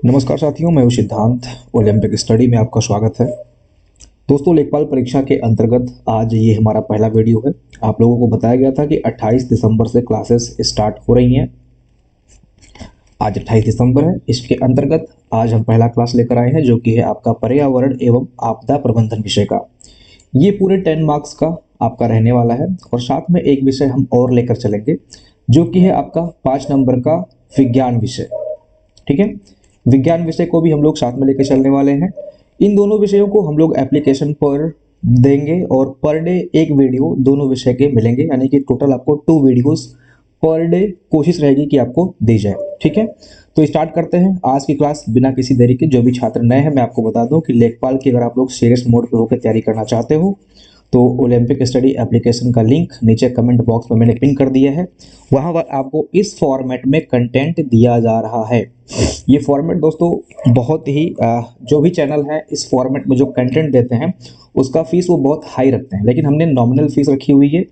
नमस्कार साथियों, मैं हूं सिद्धांत। ओलंपिक स्टडी में आपका स्वागत है। दोस्तों, लेखपाल परीक्षा के अंतर्गत आज ये हमारा पहला वीडियो है। आप लोगों को बताया गया था कि 28 दिसंबर से क्लासेस स्टार्ट हो रही हैं। आज 28 दिसंबर है। इसके अंतर्गत आज हम पहला क्लास लेकर आए हैं, जो कि है आपका पर्यावरण एवं आपदा प्रबंधन विषय का। ये पूरे 10 मार्क्स का आपका रहने वाला है और साथ में एक विषय हम और लेकर चलेंगे, जो कि है आपका 5 नंबर का विज्ञान विषय। ठीक है, विज्ञान विषय को भी हम लोग साथ में लेकर चलने वाले हैं। इन दोनों विषयों को हम लोग एप्लीकेशन पर देंगे और पर डे एक वीडियो दोनों विषय के मिलेंगे, यानी कि टोटल आपको 2 वीडियोस पर डे कोशिश रहेगी कि आपको दी जाए। ठीक है, तो स्टार्ट करते हैं आज की क्लास बिना किसी देरी के। जो भी छात्र नए हैं, मैं आपको बता दूं कि लेखपाल की अगर आप लोग सीरियस मोड पे होकर तैयारी करना चाहते हो तो ओलंपिक स्टडी एप्लीकेशन का लिंक नीचे कमेंट बॉक्स में मैंने पिन कर दिया है। वहां पर आपको इस फॉर्मेट में कंटेंट दिया जा रहा है। ये फॉर्मेट दोस्तों बहुत ही जो भी चैनल है इस फॉर्मेट में जो कंटेंट देते हैं उसका फीस वो बहुत हाई रखते हैं, लेकिन हमने नॉमिनल फीस रखी हुई है।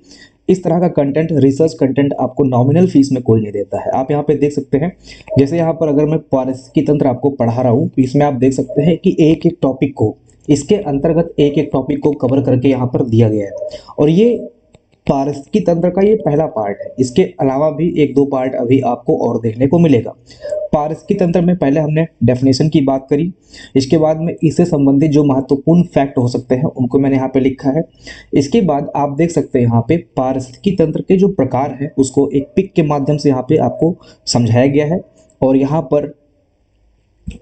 इस तरह का कंटेंट, रिसर्च कंटेंट आपको नॉमिनल फीस में कोई नहीं देता है। आप यहाँ पे देख सकते हैं, जैसे यहाँ पर अगर मैं पारिस्थितिकी तंत्र आपको पढ़ा रहा हूँ तो इसमें आप देख सकते हैं कि एक एक टॉपिक को, इसके अंतर्गत एक एक टॉपिक को कवर करके यहाँ पर दिया गया है। और ये पारिस्थितिकी तंत्र का ये पहला पार्ट है। इसके अलावा भी एक दो पार्ट अभी आपको और देखने को मिलेगा। पारिस्थितिकी तंत्र में पहले हमने डेफिनेशन की बात करी, इसके बाद में इससे संबंधित जो महत्वपूर्ण फैक्ट हो सकते हैं उनको मैंने यहाँ पे लिखा है। इसके बाद आप देख सकते हैं यहाँ पे पारिस्थितिकी तंत्र के जो प्रकार है उसको एक पिक के माध्यम से यहाँ पे आपको समझाया गया है। और यहाँ पर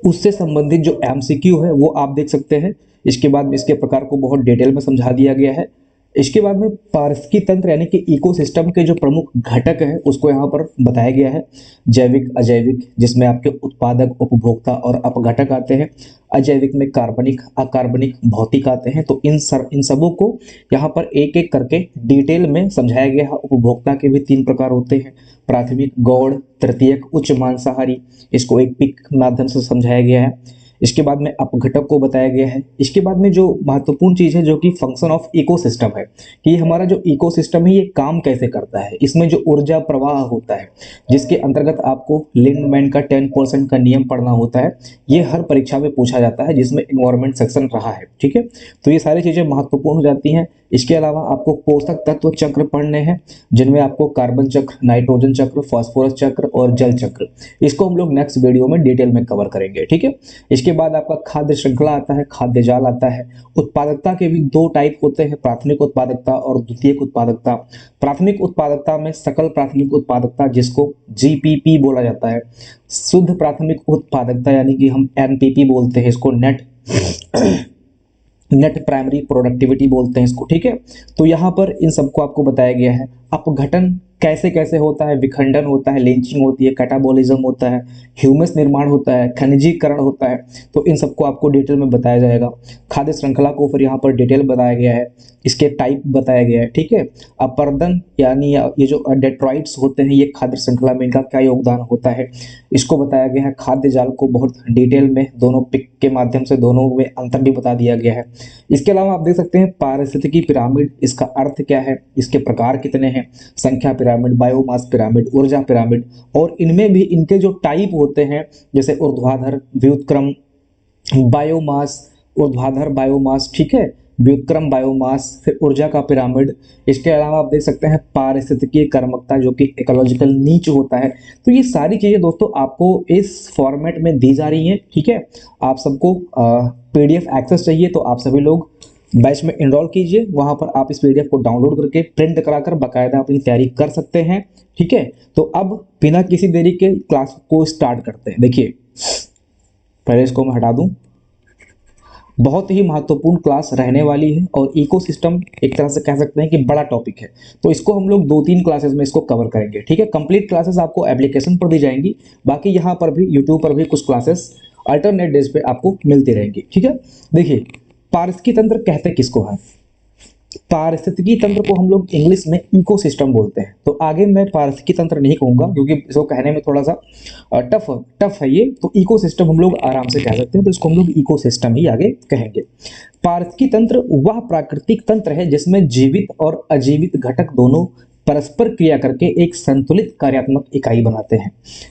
उससे संबंधित जो एमसीक्यू है वो आप देख सकते हैं। इसके बाद में इसके प्रकार को बहुत डिटेल में समझा दिया गया है। इसके बाद में पारिस्थितिकी तंत्र यानी कि इकोसिस्टम के जो प्रमुख घटक है उसको यहाँ पर बताया गया है। जैविक, अजैविक, जिसमें आपके उत्पादक, उपभोक्ता और अपघटक आते हैं। अजैविक में कार्बनिक, अकार्बनिक, भौतिक आते हैं। तो इन सबों को यहाँ पर एक एक करके डिटेल में समझाया गया है। उपभोक्ता के भी 3 प्रकार होते हैं, प्राथमिक, गौड़, तृतीयक, उच्च मांसाहारी। इसको एक पिक माध्यम से समझाया गया है। इसके बाद में अपघटक को बताया गया है। इसके बाद में जो महत्वपूर्ण चीज है जो कि फंक्शन ऑफ इकोसिस्टम है, कि हमारा जो इकोसिस्टम है ये काम कैसे करता है। इसमें जो ऊर्जा प्रवाह होता है, जिसके अंतर्गत आपको लिंडमैन का 10% का नियम पढ़ना होता है, ये हर परीक्षा में पूछा जाता है जिसमें इन्वायरमेंट सेक्शन रहा है। ठीक है, तो ये सारी चीजें महत्वपूर्ण हो जाती हैं। इसके अलावा आपको पोषक तत्व चक्र पढ़ने हैं, जिनमें आपको कार्बन चक्र, नाइट्रोजन चक्र, फास्फोरस चक्र और जल चक्र, इसको हम लोग नेक्स्ट वीडियो में डिटेल में कवर करेंगे। ठीक है, इसके बाद आपका खाद्य श्रृंखला आता है, खाद्य जाल आता है। उत्पादकता के भी 2 टाइप होते हैं, प्राथमिक उत्पादकता और द्वितीयक उत्पादकता। प्राथमिक उत्पादकता में सकल प्राथमिक उत्पादकता, जिसको जीपीपी बोला जाता है। शुद्ध प्राथमिक उत्पादकता यानी कि हम एनपीपी बोलते हैं इसको, नेट प्राइमरी प्रोडक्टिविटी बोलते हैं इसको। ठीक है, तो यहाँ पर इन सबको आपको बताया गया है। अपघटन कैसे कैसे होता है, विखंडन होता है, लिंचिंग होती है, कैटाबॉलिज्म होता है, ह्यूमस निर्माण होता है, खनिजीकरण होता है। तो इन सबको आपको डिटेल में बताया जाएगा। खाद्य श्रृंखला को फिर यहाँ पर डिटेल बताया गया है, इसके टाइप बताया गया है। ठीक है, अपर्दन यानी ये जो डेट्रॉइड्स होते हैं ये खाद्य श्रृंखला में इनका क्या योगदान होता है, इसको बताया गया है। खाद्य जाल को बहुत डिटेल में दोनों पिक के माध्यम से दोनों में अंतर भी बता दिया गया है। इसके अलावा आप देख सकते हैं पारिस्थितिकी पिरामिड, इसका अर्थ क्या है, इसके प्रकार कितने हैं, संख्या पिरामिड, बायोमास पिरामिड, ऊर्जा पिरामिड। और इनमें भी इनके जो टाइप होते हैं, जैसे ऊर्ध्वाधर, व्युत्क्रम, बायोमास, ऊर्ध्वाधर बायोमास, ठीक है, व्युत्क्रम बायोमास, फिर ऊर्जा का पिरामिड। इसके अलावा आप देख सकते हैं पारिस्थितिकीय कर्मकता, जो कि इकोलॉजिकल नीच होता है। तो ये सारी चीजें दोस्तों आपको इस फॉर्मेट में दी जा रही हैं। ठीक है, आप सबको पीडीएफ एक्सेस चाहिए तो आप सभी लोग बैच में इनरोल कीजिए। वहां पर आप इस पीडीएफ को डाउनलोड करके प्रिंट कराकर बाकायदा अपनी तैयारी कर सकते हैं। ठीक है, तो अब बिना किसी देरी के क्लास को स्टार्ट करते हैं। देखिए, पहले इसको मैं हटा दूं। बहुत ही महत्वपूर्ण क्लास रहने वाली है और इकोसिस्टम एक तरह से कह सकते हैं कि बड़ा टॉपिक है, तो इसको हम लोग 2-3 क्लासेस में इसको कवर करेंगे। ठीक है, कंप्लीट क्लासेस आपको एप्लीकेशन पर दी जाएंगी, बाकी यहाँ पर भी यूट्यूब पर भी कुछ क्लासेस अल्टरनेट डेज पे आपको मिलती रहेंगी। ठीक है, देखिए, पारिस्थितिकी तंत्र कहते किसको है। पारिस्थितिकी तंत्र को हम लोग इंग्लिश में इकोसिस्टम बोलते हैं। तो आगे मैं पारिस्थितिकी तंत्र नहीं कहूंगा क्योंकि इसको कहने में थोड़ा सा टफ है ये, तो इकोसिस्टम हम लोग आराम से कह सकते हैं, तो इसको हम लोग इकोसिस्टम ही आगे कहेंगे। पारिस्थितिकी तंत्र वह प्राकृतिक तंत्र है जिसमें जीवित और अजीवित घटक दोनों परस्पर क्रिया करके एक संतुलित कार्यात्मक इकाई बनाते हैं।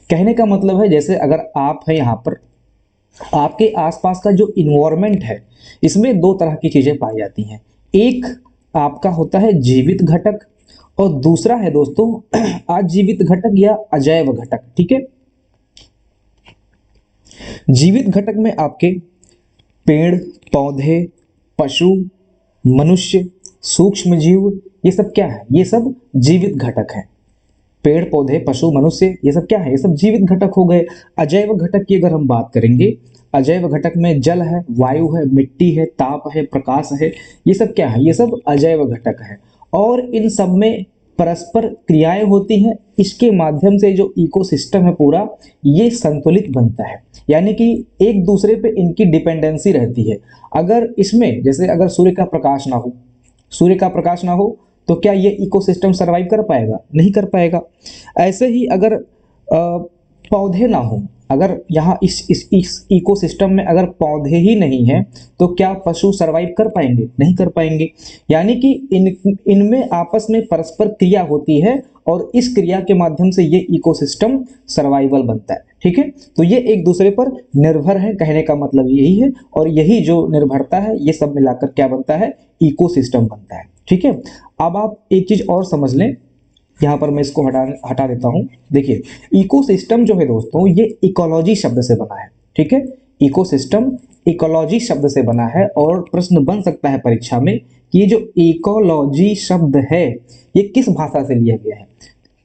कहने का मतलब है, जैसे अगर आप है यहाँ पर आपके आसपास का जो इन्वायरमेंट है इसमें दो तरह की चीजें पाई जाती हैं। एक आपका होता है जीवित घटक और दूसरा है दोस्तों अजीवित घटक या अजैव घटक। ठीक है, जीवित घटक में आपके पेड़ पौधे, पशु, मनुष्य, सूक्ष्म जीव, ये सब क्या है? ये सब जीवित घटक है। पेड़ पौधे, पशु, मनुष्य, ये सब क्या है? ये सब जीवित घटक हो गए। अजैव घटक की अगर हम बात करेंगे, अजैव घटक में जल है, वायु है, मिट्टी है, ताप है, प्रकाश है, ये सब क्या है? ये सब अजैव घटक है। और इन सब में परस्पर क्रियाएं होती हैं। इसके माध्यम से जो इकोसिस्टम है पूरा, ये संतुलित बनता है, यानी कि एक दूसरे पे इनकी डिपेंडेंसी रहती है। अगर इसमें जैसे अगर सूर्य का प्रकाश ना हो, सूर्य का प्रकाश ना हो तो क्या ये इकोसिस्टम सरवाइव कर पाएगा? नहीं कर पाएगा। ऐसे ही अगर पौधे ना हो, अगर यहाँ इस इकोसिस्टम में अगर पौधे ही नहीं हैं तो क्या पशु सरवाइव कर पाएंगे? नहीं कर पाएंगे। यानी कि इनमें आपस में परस्पर क्रिया होती है और इस क्रिया के माध्यम से ये इकोसिस्टम सर्वाइवल बनता है। ठीक है, तो ये एक दूसरे पर निर्भर है, कहने का मतलब यही है। और यही जो निर्भरता है ये सब मिलाकर क्या बनता है? इकोसिस्टम बनता है। ठीक है, अब आप एक चीज और समझ लें, यहाँ पर मैं इसको हटा देता हूँ। देखिए, इकोसिस्टम जो है दोस्तों ये इकोलॉजी शब्द से बना है। ठीक है, इकोसिस्टम इकोलॉजी शब्द से बना है। और प्रश्न बन सकता है परीक्षा में कि ये जो इकोलॉजी शब्द है ये किस भाषा से लिया गया है?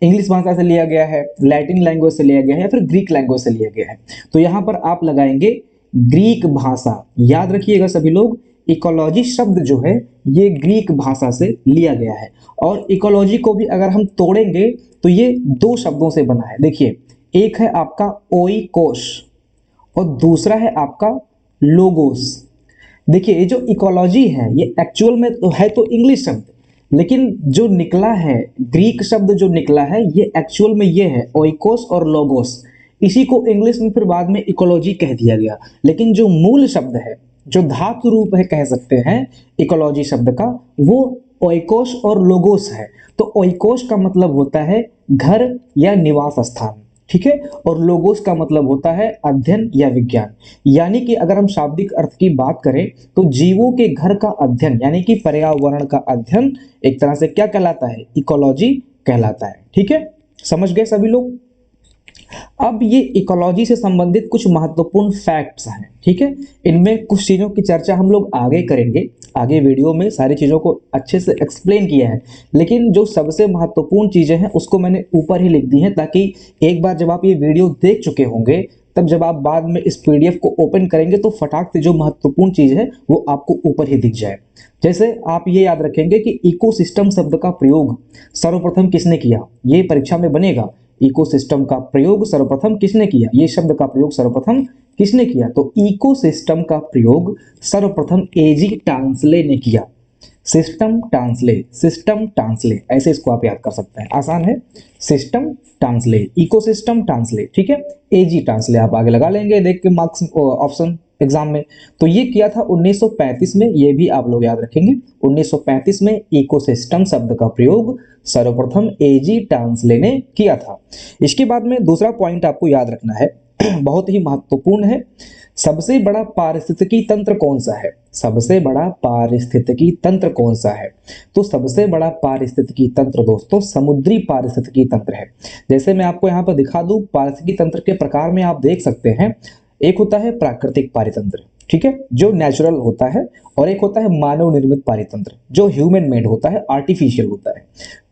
इंग्लिश भाषा से लिया गया है, लैटिन लैंग्वेज से लिया गया है, या फिर ग्रीक लैंग्वेज से लिया गया है? तो यहाँ पर आप लगाएंगे ग्रीक भाषा। याद रखिएगा सभी लोग, इकोलॉजी शब्द जो है ये ग्रीक भाषा से लिया गया है। और इकोलॉजी को भी अगर हम तोड़ेंगे तो ये दो शब्दों से बना है। देखिए, एक है आपका ओइकोस और दूसरा है आपका लोगोस। देखिए, ये जो इकोलॉजी है ये एक्चुअल में तो है तो इंग्लिश शब्द, लेकिन जो निकला है ग्रीक शब्द जो निकला है ये एक्चुअल में ये है ओइकोस और लोगोस। इसी को इंग्लिश में फिर बाद में इकोलॉजी कह दिया गया, लेकिन जो मूल शब्द है, जो धातु रूप है कह सकते हैं इकोलॉजी शब्द का, वो ओइकोस और लोगोस है। तो ओइकोस का मतलब होता है घर या निवास स्थान। ठीक है, और लोगोस का मतलब होता है अध्ययन या विज्ञान। यानी कि अगर हम शाब्दिक अर्थ की बात करें तो जीवों के घर का अध्ययन यानी कि पर्यावरण का अध्ययन एक तरह से क्या कहलाता है? इकोलॉजी कहलाता है। ठीक है, समझ गए सभी लोग? अब ये इकोलॉजी से संबंधित कुछ महत्वपूर्ण फैक्ट्स हैं। ठीक है, इनमें कुछ चीज़ों की चर्चा हम लोग आगे करेंगे, आगे वीडियो में सारी चीज़ों को अच्छे से एक्सप्लेन किया है। लेकिन जो सबसे महत्वपूर्ण चीज़ें हैं उसको मैंने ऊपर ही लिख दी हैं, ताकि एक बार जब आप ये वीडियो देख चुके होंगे तब जब आप बाद में इस पीडीएफ को ओपन करेंगे तो फटाक से जो महत्वपूर्ण चीज़ है वो आपको ऊपर ही दिख जाए। जैसे आप ये याद रखेंगे कि इकोसिस्टम शब्द का प्रयोग सर्वप्रथम किसने किया? ये परीक्षा में बनेगा। इकोसिस्टम का प्रयोग सर्वप्रथम किसने किया? ये शब्द का प्रयोग सर्वप्रथम किसने किया? तो इकोसिस्टम का प्रयोग सर्वप्रथम एजी टांसले ने किया। सिस्टम टांसले ऐसे इसको आप याद कर सकते हैं, आसान है। System Tansley, ecosystem Tansley. ठीक है, एजी टांसले आप आगे लगा लेंगे देख के मार्क्स ऑप्शन एग्जाम में। तो ये किया था 1935 में, ये भी आप लोग याद रखेंगे। 1935 में इकोसिस्टम शब्द का प्रयोग सर्वप्रथम एजी टांसले ने किया था। इसके बाद में दूसरा पॉइंट आपको याद रखना है, बहुत ही महत्वपूर्ण है। सबसे बड़ा पारिस्थितिकी तंत्र कौन सा है? सबसे बड़ा पारिस्थितिकी तंत्र कौन सा है? तो सबसे बड़ा पारिस्थितिकी तंत्र दोस्तों समुद्री पारिस्थितिकी तंत्र है। जैसे मैं आपको यहाँ पर दिखा दूं, पारिस्थितिकी तंत्र के प्रकार में आप देख सकते हैं, एक होता है प्राकृतिक पारितंत्र, ठीक है, जो नेचुरल होता है, और एक होता है मानव निर्मित पारितंत्र जो ह्यूमन मेड होता है, आर्टिफिशियल होता है।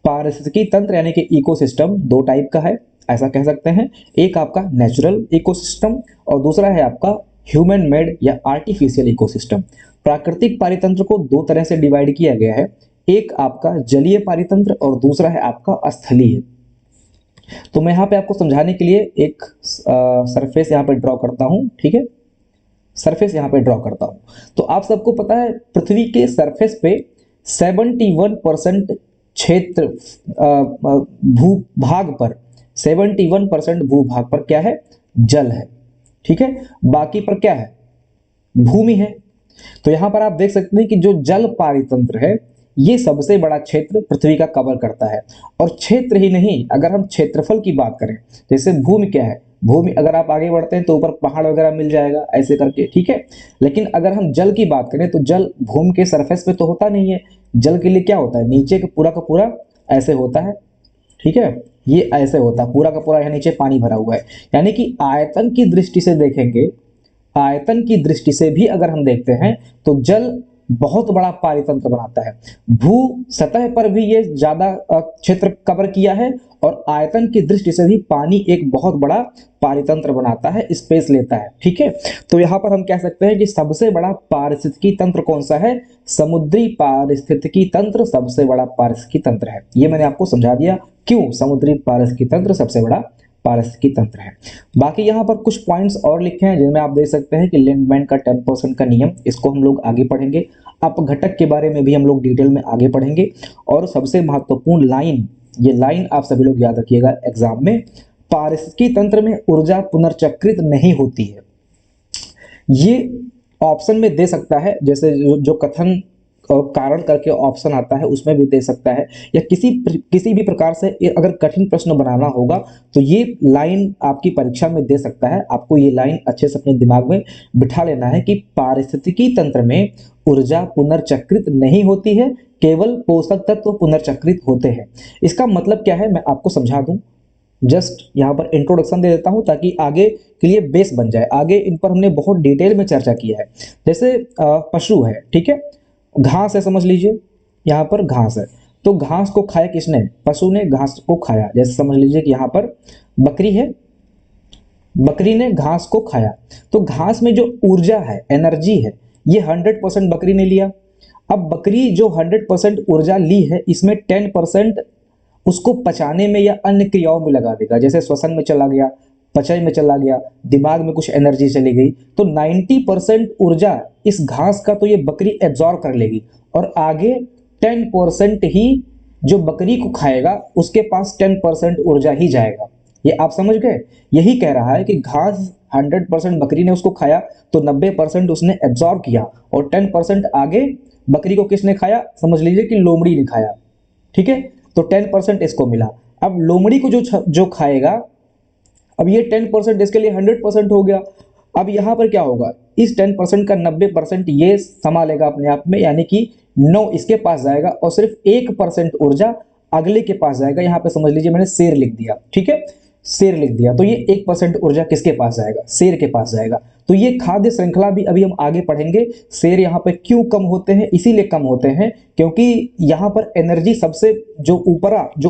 पारिस्थितिकी तंत्र यानी कि इकोसिस्टम दो टाइप का है, ऐसा कह सकते हैं। एक आपका नेचुरल इकोसिस्टम और दूसरा है आपका ह्यूमन मेड या आर्टिफिशियल इकोसिस्टम। प्राकृतिक पारितंत्र को दो तरह से डिवाइड किया गया है, एक आपका जलीय पारितंत्र और दूसरा है आपका स्थलीय। तो मैं यहाँ पे आपको समझाने के लिए एक सरफेस यहाँ पे ड्रॉ करता हूँ। ठीक है, सरफेस यहाँ पे ड्रॉ करता हूँ। तो आप सबको पता है पृथ्वी के सरफेस पे 71% क्षेत्र भूभाग पर 71% भूभाग पर क्या है? जल है। ठीक है, बाकी पर क्या है? भूमि है। तो यहां पर आप देख सकते हैं कि जो जल पारितंत्र है ये सबसे बड़ा क्षेत्र पृथ्वी का कवर करता है। और क्षेत्र ही नहीं, अगर हम क्षेत्रफल की बात करें, जैसे भूमि क्या है? भूमि अगर आप आगे बढ़ते हैं तो ऊपर पहाड़ वगैरह मिल जाएगा ऐसे करके, ठीक है। लेकिन अगर हम जल की बात करें तो जल भूमि के सरफेस पे तो होता नहीं है। जल के लिए क्या होता है, नीचे का पूरा ऐसे होता है, ठीक है। ये ऐसे होता है पूरा का पूरा, यहाँ नीचे पानी भरा हुआ है। यानी कि आयतन की दृष्टि से देखेंगे, आयतन की दृष्टि से भी अगर हम देखते हैं तो जल बहुत बड़ा पारितंत्र बनाता है। भू सतह पर भी ये ज्यादा क्षेत्र कवर किया है, और आयतन की दृष्टि से भी पानी एक बहुत बड़ा पारितंत्र बनाता है, स्पेस लेता है, ठीक है। तो यहां पर हम कह सकते हैं कि सबसे बड़ा पारिस्थितिकी तंत्र कौन सा है, समुद्री पारिस्थितिकी तंत्र सबसे बड़ा पारिस्थितिकी तंत्र है। ये मैंने आपको समझा दिया क्यों समुद्री पारिस्थितिकी तंत्र सबसे बड़ा पारिस्थितिकी तंत्र है। बाकी यहाँ पर कुछ पॉइंट्स और लिखे हैं जिनमें आप देख सकते हैं कि लिंडमैन का 10% का नियम, इसको हम लोग आगे पढ़ेंगे। अपघटक के बारे में भी हम लोग डिटेल में आगे पढ़ेंगे। और सबसे महत्वपूर्ण लाइन, ये लाइन आप सभी लोग याद रखिएगा एग्जाम में, पारिस्थितिकी तंत्र में ऊर्जा पुनर्चक्रित नहीं होती है। ये ऑप्शन में दे सकता है, जैसे जो कथन और कारण करके ऑप्शन आता है उसमें भी दे सकता है, या किसी भी प्रकार से अगर कठिन प्रश्न बनाना होगा तो ये लाइन आपकी परीक्षा में दे सकता है। आपको ये लाइन अच्छे से अपने दिमाग में बिठा लेना है कि पारिस्थितिकी तंत्र में ऊर्जा पुनर्चक्रित नहीं होती है, केवल पोषक तत्व पुनर्चक्रित होते हैं। इसका मतलब क्या है मैं आपको समझा दूं, जस्ट यहाँ पर इंट्रोडक्शन दे देता हूं ताकि आगे के लिए बेस बन जाए। आगे इन पर हमने बहुत डिटेल में चर्चा किया है। जैसे पशु है, ठीक है, घास है, समझ लीजिए यहाँ पर घास है, तो घास को खाया किसने, पशु ने घास को खाया। जैसे समझ लीजिए कि यहाँ पर बकरी है, बकरी ने घास को खाया, तो घास में जो ऊर्जा है, एनर्जी है, ये 100% बकरी ने लिया। अब बकरी जो 100% ऊर्जा ली है, इसमें 10% उसको पचाने में या अन्य क्रियाओं में लगा देगा, जैसे श्वसन में चला गया, पचय में चला गया, दिमाग में कुछ एनर्जी चली गई, तो 90% ऊर्जा इस घास का तो ये बकरी एब्जॉर्ब कर लेगी, और आगे 10% ही जो बकरी को खाएगा उसके पास 10% ऊर्जा ही जाएगा। ये आप समझ गए। यही कह रहा है कि घास 100% बकरी ने उसको खाया तो 90% उसने एब्जॉर्ब किया, और 10% आगे बकरी को किसने खाया, समझ लीजिए कि लोमड़ी ने खाया, ठीक है। तो 10% इसको मिला। अब लोमड़ी को जो खाएगा, अब ये 10% इसके लिए 100% हो गया। अब यहां पर क्या होगा, इस 10% का 90% ये संभालेगा अपने आप में, यानी कि 9 इसके पास जाएगा, और सिर्फ 1% ऊर्जा अगले के पास जाएगा। यहां पे समझ लीजिए मैंने शेर लिख दिया, ठीक है, शेर लिख दिया, तो ये 1% ऊर्जा किसके पास जाएगा, शेर के पास जाएगा। तो ये खाद्य श्रृंखला भी अभी हम आगे पढ़ेंगे। शेर यहाँ पे क्यों कम होते हैं, इसीलिए कम होते हैं क्योंकि यहाँ पर एनर्जी सबसे जो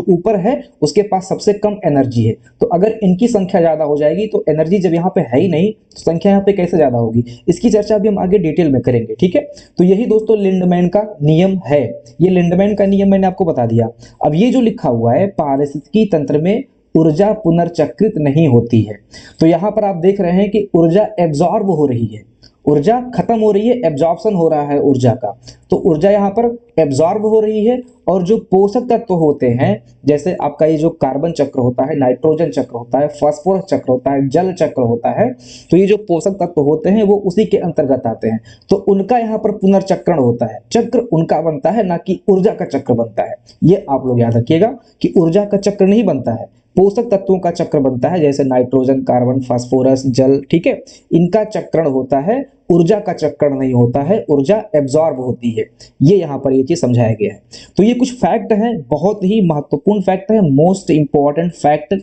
ऊपर है उसके पास सबसे कम एनर्जी है। तो अगर इनकी संख्या ज्यादा हो जाएगी तो एनर्जी जब यहाँ पे है ही नहीं तो संख्या यहाँ पे कैसे ज्यादा होगी, इसकी चर्चा भी हम आगे डिटेल में करेंगे, ठीक है। तो यही दोस्तों लिंडमैन का नियम है। ये लिंडमैन का नियम मैंने आपको बता दिया। अब ये जो लिखा हुआ है पारिस्थितिकी तंत्र में ऊर्जा पुनर्चक्रित नहीं होती है, तो यहां पर आप देख रहे हैं कि ऊर्जा एब्जॉर्ब हो रही है, ऊर्जा खत्म हो रही है, एब्जॉर्प्शन हो रहा है ऊर्जा का। तो ऊर्जा यहाँ पर एब्जॉर्ब हो रही है, और जो पोषक तत्व होते हैं, जैसे आपका ये जो कार्बन चक्र होता है, नाइट्रोजन चक्र होता है, फास्फोरस चक्र होता है, जल चक्र होता है, तो ये जो पोषक तत्व होते हैं वो उसी के अंतर्गत आते हैं। तो उनका यहाँ पर पुनर्चक्रण होता है, चक्र उनका बनता है, ना कि ऊर्जा का चक्र बनता है। ये आप लोग याद रखिएगा कि ऊर्जा का चक्र नहीं बनता है, पोषक तत्वों का चक्र बनता है, जैसे नाइट्रोजन, कार्बन, फास्फोरस, जल, ठीक है, इनका चक्रण होता है, ऊर्जा का चक्रण नहीं होता है, ऊर्जा एब्जॉर्ब होती है। ये यहाँ पर ये चीज समझाया गया है। तो ये कुछ फैक्ट हैं, बहुत ही महत्वपूर्ण फैक्ट है, मोस्ट इंपॉर्टेंट फैक्ट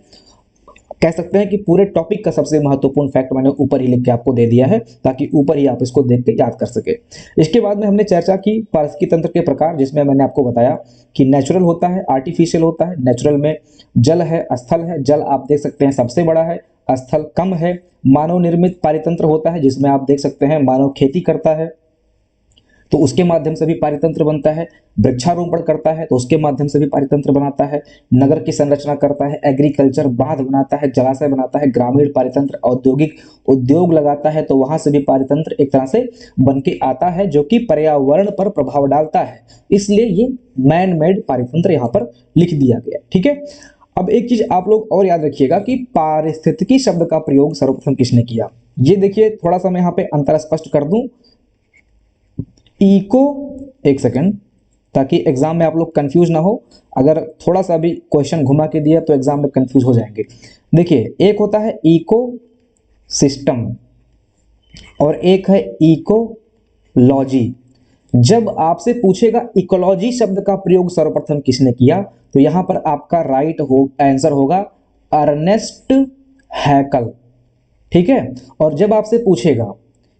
कह सकते हैं कि पूरे टॉपिक का सबसे महत्वपूर्ण फैक्ट मैंने ऊपर ही लिख के आपको दे दिया है, ताकि ऊपर ही आप इसको देख के याद कर सके। इसके बाद में हमने चर्चा की पारिस्थितिकी तंत्र के प्रकार, जिसमें मैंने आपको बताया कि नेचुरल होता है, आर्टिफिशियल होता है। नेचुरल में जल है, स्थल है, जल आप देख सकते हैं सबसे बड़ा है, स्थल कम है। मानव निर्मित पारितंत्र होता है, जिसमें आप देख सकते हैं मानव खेती करता है तो उसके माध्यम से भी पारितंत्र बनता है, वृक्षारोपण करता है तो उसके माध्यम से भी पारितंत्र बनाता है, नगर की संरचना करता है, एग्रीकल्चर बांध बनाता है, जलाशय बनाता है, ग्रामीण पारितंत्र औद्योगिक उद्योग लगाता है, तो वहां से भी पारितंत्र एक तरह से बन के आता है, जो कि पर्यावरण पर प्रभाव डालता है। इसलिए ये मैन मेड पारितंत्र यहाँ पर लिख दिया गया, ठीक है। अब एक चीज आप लोग और याद रखिएगा कि पारिस्थितिकी शब्द का प्रयोग सर्वप्रथम किसने किया। ये देखिए, थोड़ा सा मैं यहाँ पे अंतर स्पष्ट कर दूं। इको, एक सेकंड, ताकि एग्जाम में आप लोग कंफ्यूज ना हो। अगर थोड़ा सा भी क्वेश्चन घुमा के दिया तो एग्जाम में कंफ्यूज हो जाएंगे। देखिए, एक होता है इको सिस्टम और एक है इकोलॉजी। जब आपसे पूछेगा इकोलॉजी शब्द का प्रयोग सर्वप्रथम किसने किया, तो यहां पर आपका राइट आंसर होगा अर्नेस्ट हैकल। ठीक है। और जब आपसे पूछेगा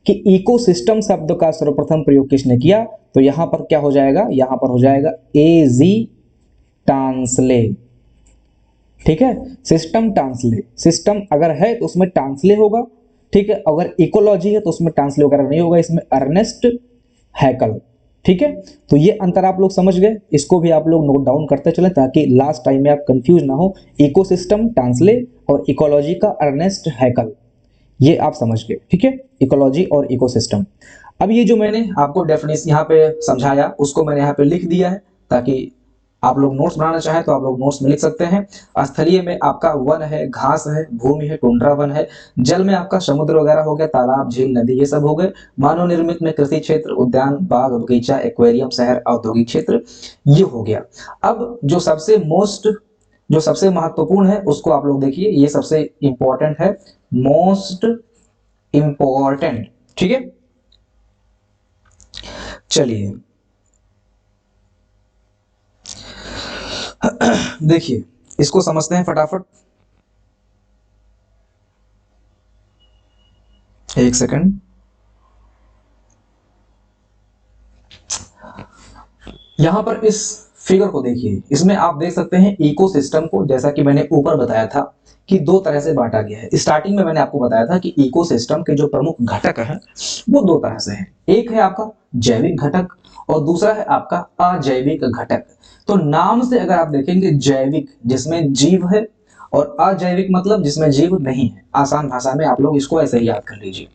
कि इकोसिस्टम शब्द का सर्वप्रथम प्रयोग किसने किया, तो यहां पर क्या हो जाएगा, यहां पर हो जाएगा एजी टांसले। ठीक है। सिस्टम टांसले, सिस्टम अगर है तो उसमें टांसले होगा। ठीक है। अगर इकोलॉजी है तो उसमें टांसले वगैरह नहीं होगा, इसमें अर्नेस्ट हैकल। ठीक है। तो ये अंतर आप लोग समझ गए, इसको भी आप लोग नोट डाउन करते चले ताकि लास्ट टाइम में आप कंफ्यूज ना हो। इकोसिस्टम टांसले और इकोलॉजी का अर्नेस्ट हैकल, ये आप समझ गए। ठीक है, इकोलॉजी और इकोसिस्टम। अब ये जो मैंने आपको डेफिनेशन यहाँ पे समझाया उसको मैंने यहाँ पे लिख दिया है, ताकि आप लोग नोट्स बनाना चाहें तो आप लोग नोट्स में लिख सकते हैं। स्थलीय में आपका वन है, घास है, भूमि है, टुंड्रा वन है। जल में आपका समुद्र वगैरह हो गया, तालाब, झील, नदी, ये सब हो गए। मानव निर्मित में कृषि क्षेत्र, उद्यान, बाग, बगीचा, एक्वेरियम, शहर, औद्योगिक क्षेत्र, ये हो गया। अब जो सबसे महत्वपूर्ण है उसको आप लोग देखिए, ये सबसे इंपॉर्टेंट है, मोस्ट इंपॉर्टेंट। ठीक है, चलिए देखिए इसको समझते हैं फटाफट। एक सेकंड, यहां पर इस फिगर को देखिए, इसमें आप देख सकते हैं इकोसिस्टम को, जैसा कि मैंने ऊपर बताया था कि दो तरह से बांटा गया है। स्टार्टिंग में मैंने आपको बताया था कि इकोसिस्टम के जो प्रमुख घटक हैं वो दो तरह से हैं। एक है आपका जैविक घटक और दूसरा है आपका अजैविक घटक। तो नाम से अगर आप देखेंगे, जैविक जिसमें जीव है और अजैविक मतलब जिसमें जीव नहीं है। आसान भाषा में आप लोग इसको ऐसे ही याद कर लीजिए।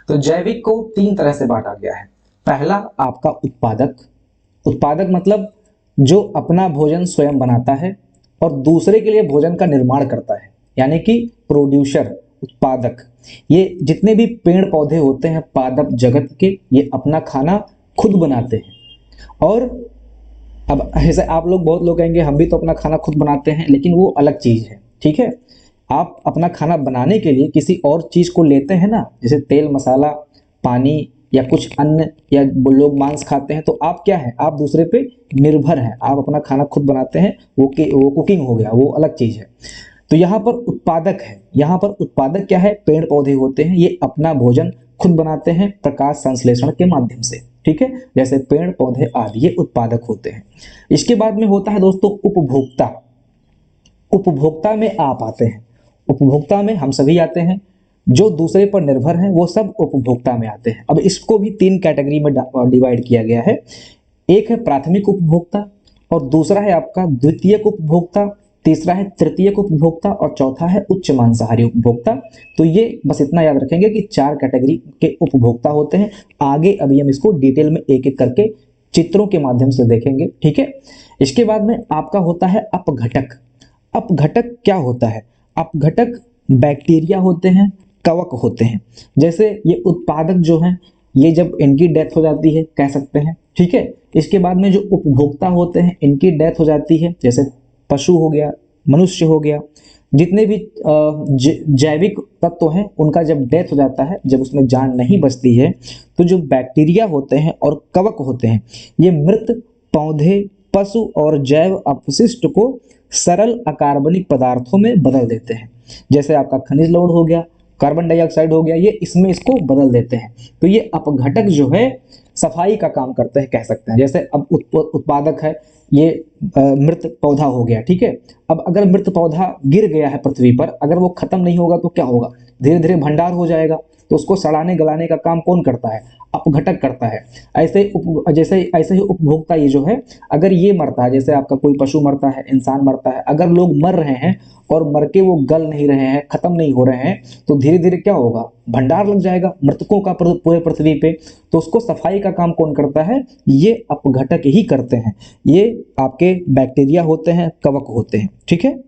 तो जैविक को तीन तरह से बांटा गया है। पहला आपका उत्पादक, उत्पादक मतलब जो अपना भोजन स्वयं बनाता है और दूसरे के लिए भोजन का निर्माण करता है, यानी कि प्रोड्यूसर, उत्पादक। ये जितने भी पेड़ पौधे होते हैं पादप जगत के, ये अपना खाना खुद बनाते हैं। और अब ऐसे आप लोग, बहुत लोग कहेंगे हम भी तो अपना खाना खुद बनाते हैं, लेकिन वो अलग चीज है। ठीक है। आप अपना खाना बनाने के लिए किसी और चीज को लेते हैं ना, जैसे तेल, मसाला, पानी या कुछ अन्य, या लोग मांस खाते हैं, तो आप क्या है, आप दूसरे पे निर्भर हैं। आप अपना खाना खुद बनाते हैं, वो कुकिंग हो गया, वो अलग चीज है। तो यहाँ पर उत्पादक है, यहाँ पर उत्पादक क्या है, पेड़ पौधे होते हैं, ये अपना भोजन खुद बनाते हैं प्रकाश संश्लेषण के माध्यम से। ठीक है, जैसे पेड़ पौधे आदि, ये उत्पादक होते हैं। इसके बाद में होता है दोस्तों उपभोक्ता। उपभोक्ता में आप आते हैं, उपभोक्ता में हम सभी आते हैं, जो दूसरे पर निर्भर हैं वो सब उपभोक्ता में आते हैं। अब इसको भी तीन कैटेगरी में डिवाइड किया गया है। एक है प्राथमिक उपभोक्ता और दूसरा है आपका द्वितीयक उपभोक्ता, तीसरा है तृतीयक उपभोक्ता और चौथा है उच्च मांसाहारी उपभोक्ता। तो ये बस इतना याद रखेंगे कि चार कैटेगरी के उपभोक्ता होते हैं। आगे अभी हम इसको डिटेल में एक एक करके चित्रों के माध्यम से देखेंगे। ठीक है। इसके बाद में आपका होता है अपघटक। अपघटक क्या होता है, अपघटक बैक्टीरिया होते हैं, कवक होते हैं। जैसे ये उत्पादक जो हैं, ये जब इनकी डेथ हो जाती है कह सकते हैं। ठीक है। इसके बाद में जो उपभोक्ता होते हैं, इनकी डेथ हो जाती है, जैसे पशु हो गया, मनुष्य हो गया, जितने भी जैविक तत्व हैं उनका जब डेथ हो जाता है, जब उसमें जान नहीं बचती है, तो जो बैक्टीरिया होते हैं और कवक होते हैं, ये मृत पौधे, पशु और जैव अपशिष्ट को सरल अकार्बनिक पदार्थों में बदल देते हैं। जैसे आपका खनिज लवण हो गया, कार्बन डाइऑक्साइड हो गया, ये इसमें इसको बदल देते हैं। तो ये अपघटक जो है सफाई का काम करते हैं कह सकते हैं। जैसे अब उत्पादक है, ये मृत पौधा हो गया। ठीक है। अब अगर मृत पौधा गिर गया है पृथ्वी पर, अगर वो खत्म नहीं होगा तो क्या होगा, धीरे धीरे भंडार हो जाएगा। तो उसको सड़ाने गलाने का काम कौन करता है, अपघटक करता है। ऐसे ही उपभोक्ता ये जो है, अगर ये मरता है, जैसे आपका कोई पशु मरता है, इंसान मरता है, अगर लोग मर रहे हैं और मर के वो गल नहीं रहे हैं, खत्म नहीं हो रहे हैं, तो धीरे धीरे क्या होगा, भंडार लग जाएगा मृतकों का पूरे पृथ्वी पे। तो उसको सफाई का काम कौन करता है, ये अपघटक ही करते हैं। ये आपके बैक्टीरिया होते हैं, कवक होते हैं। ठीक है।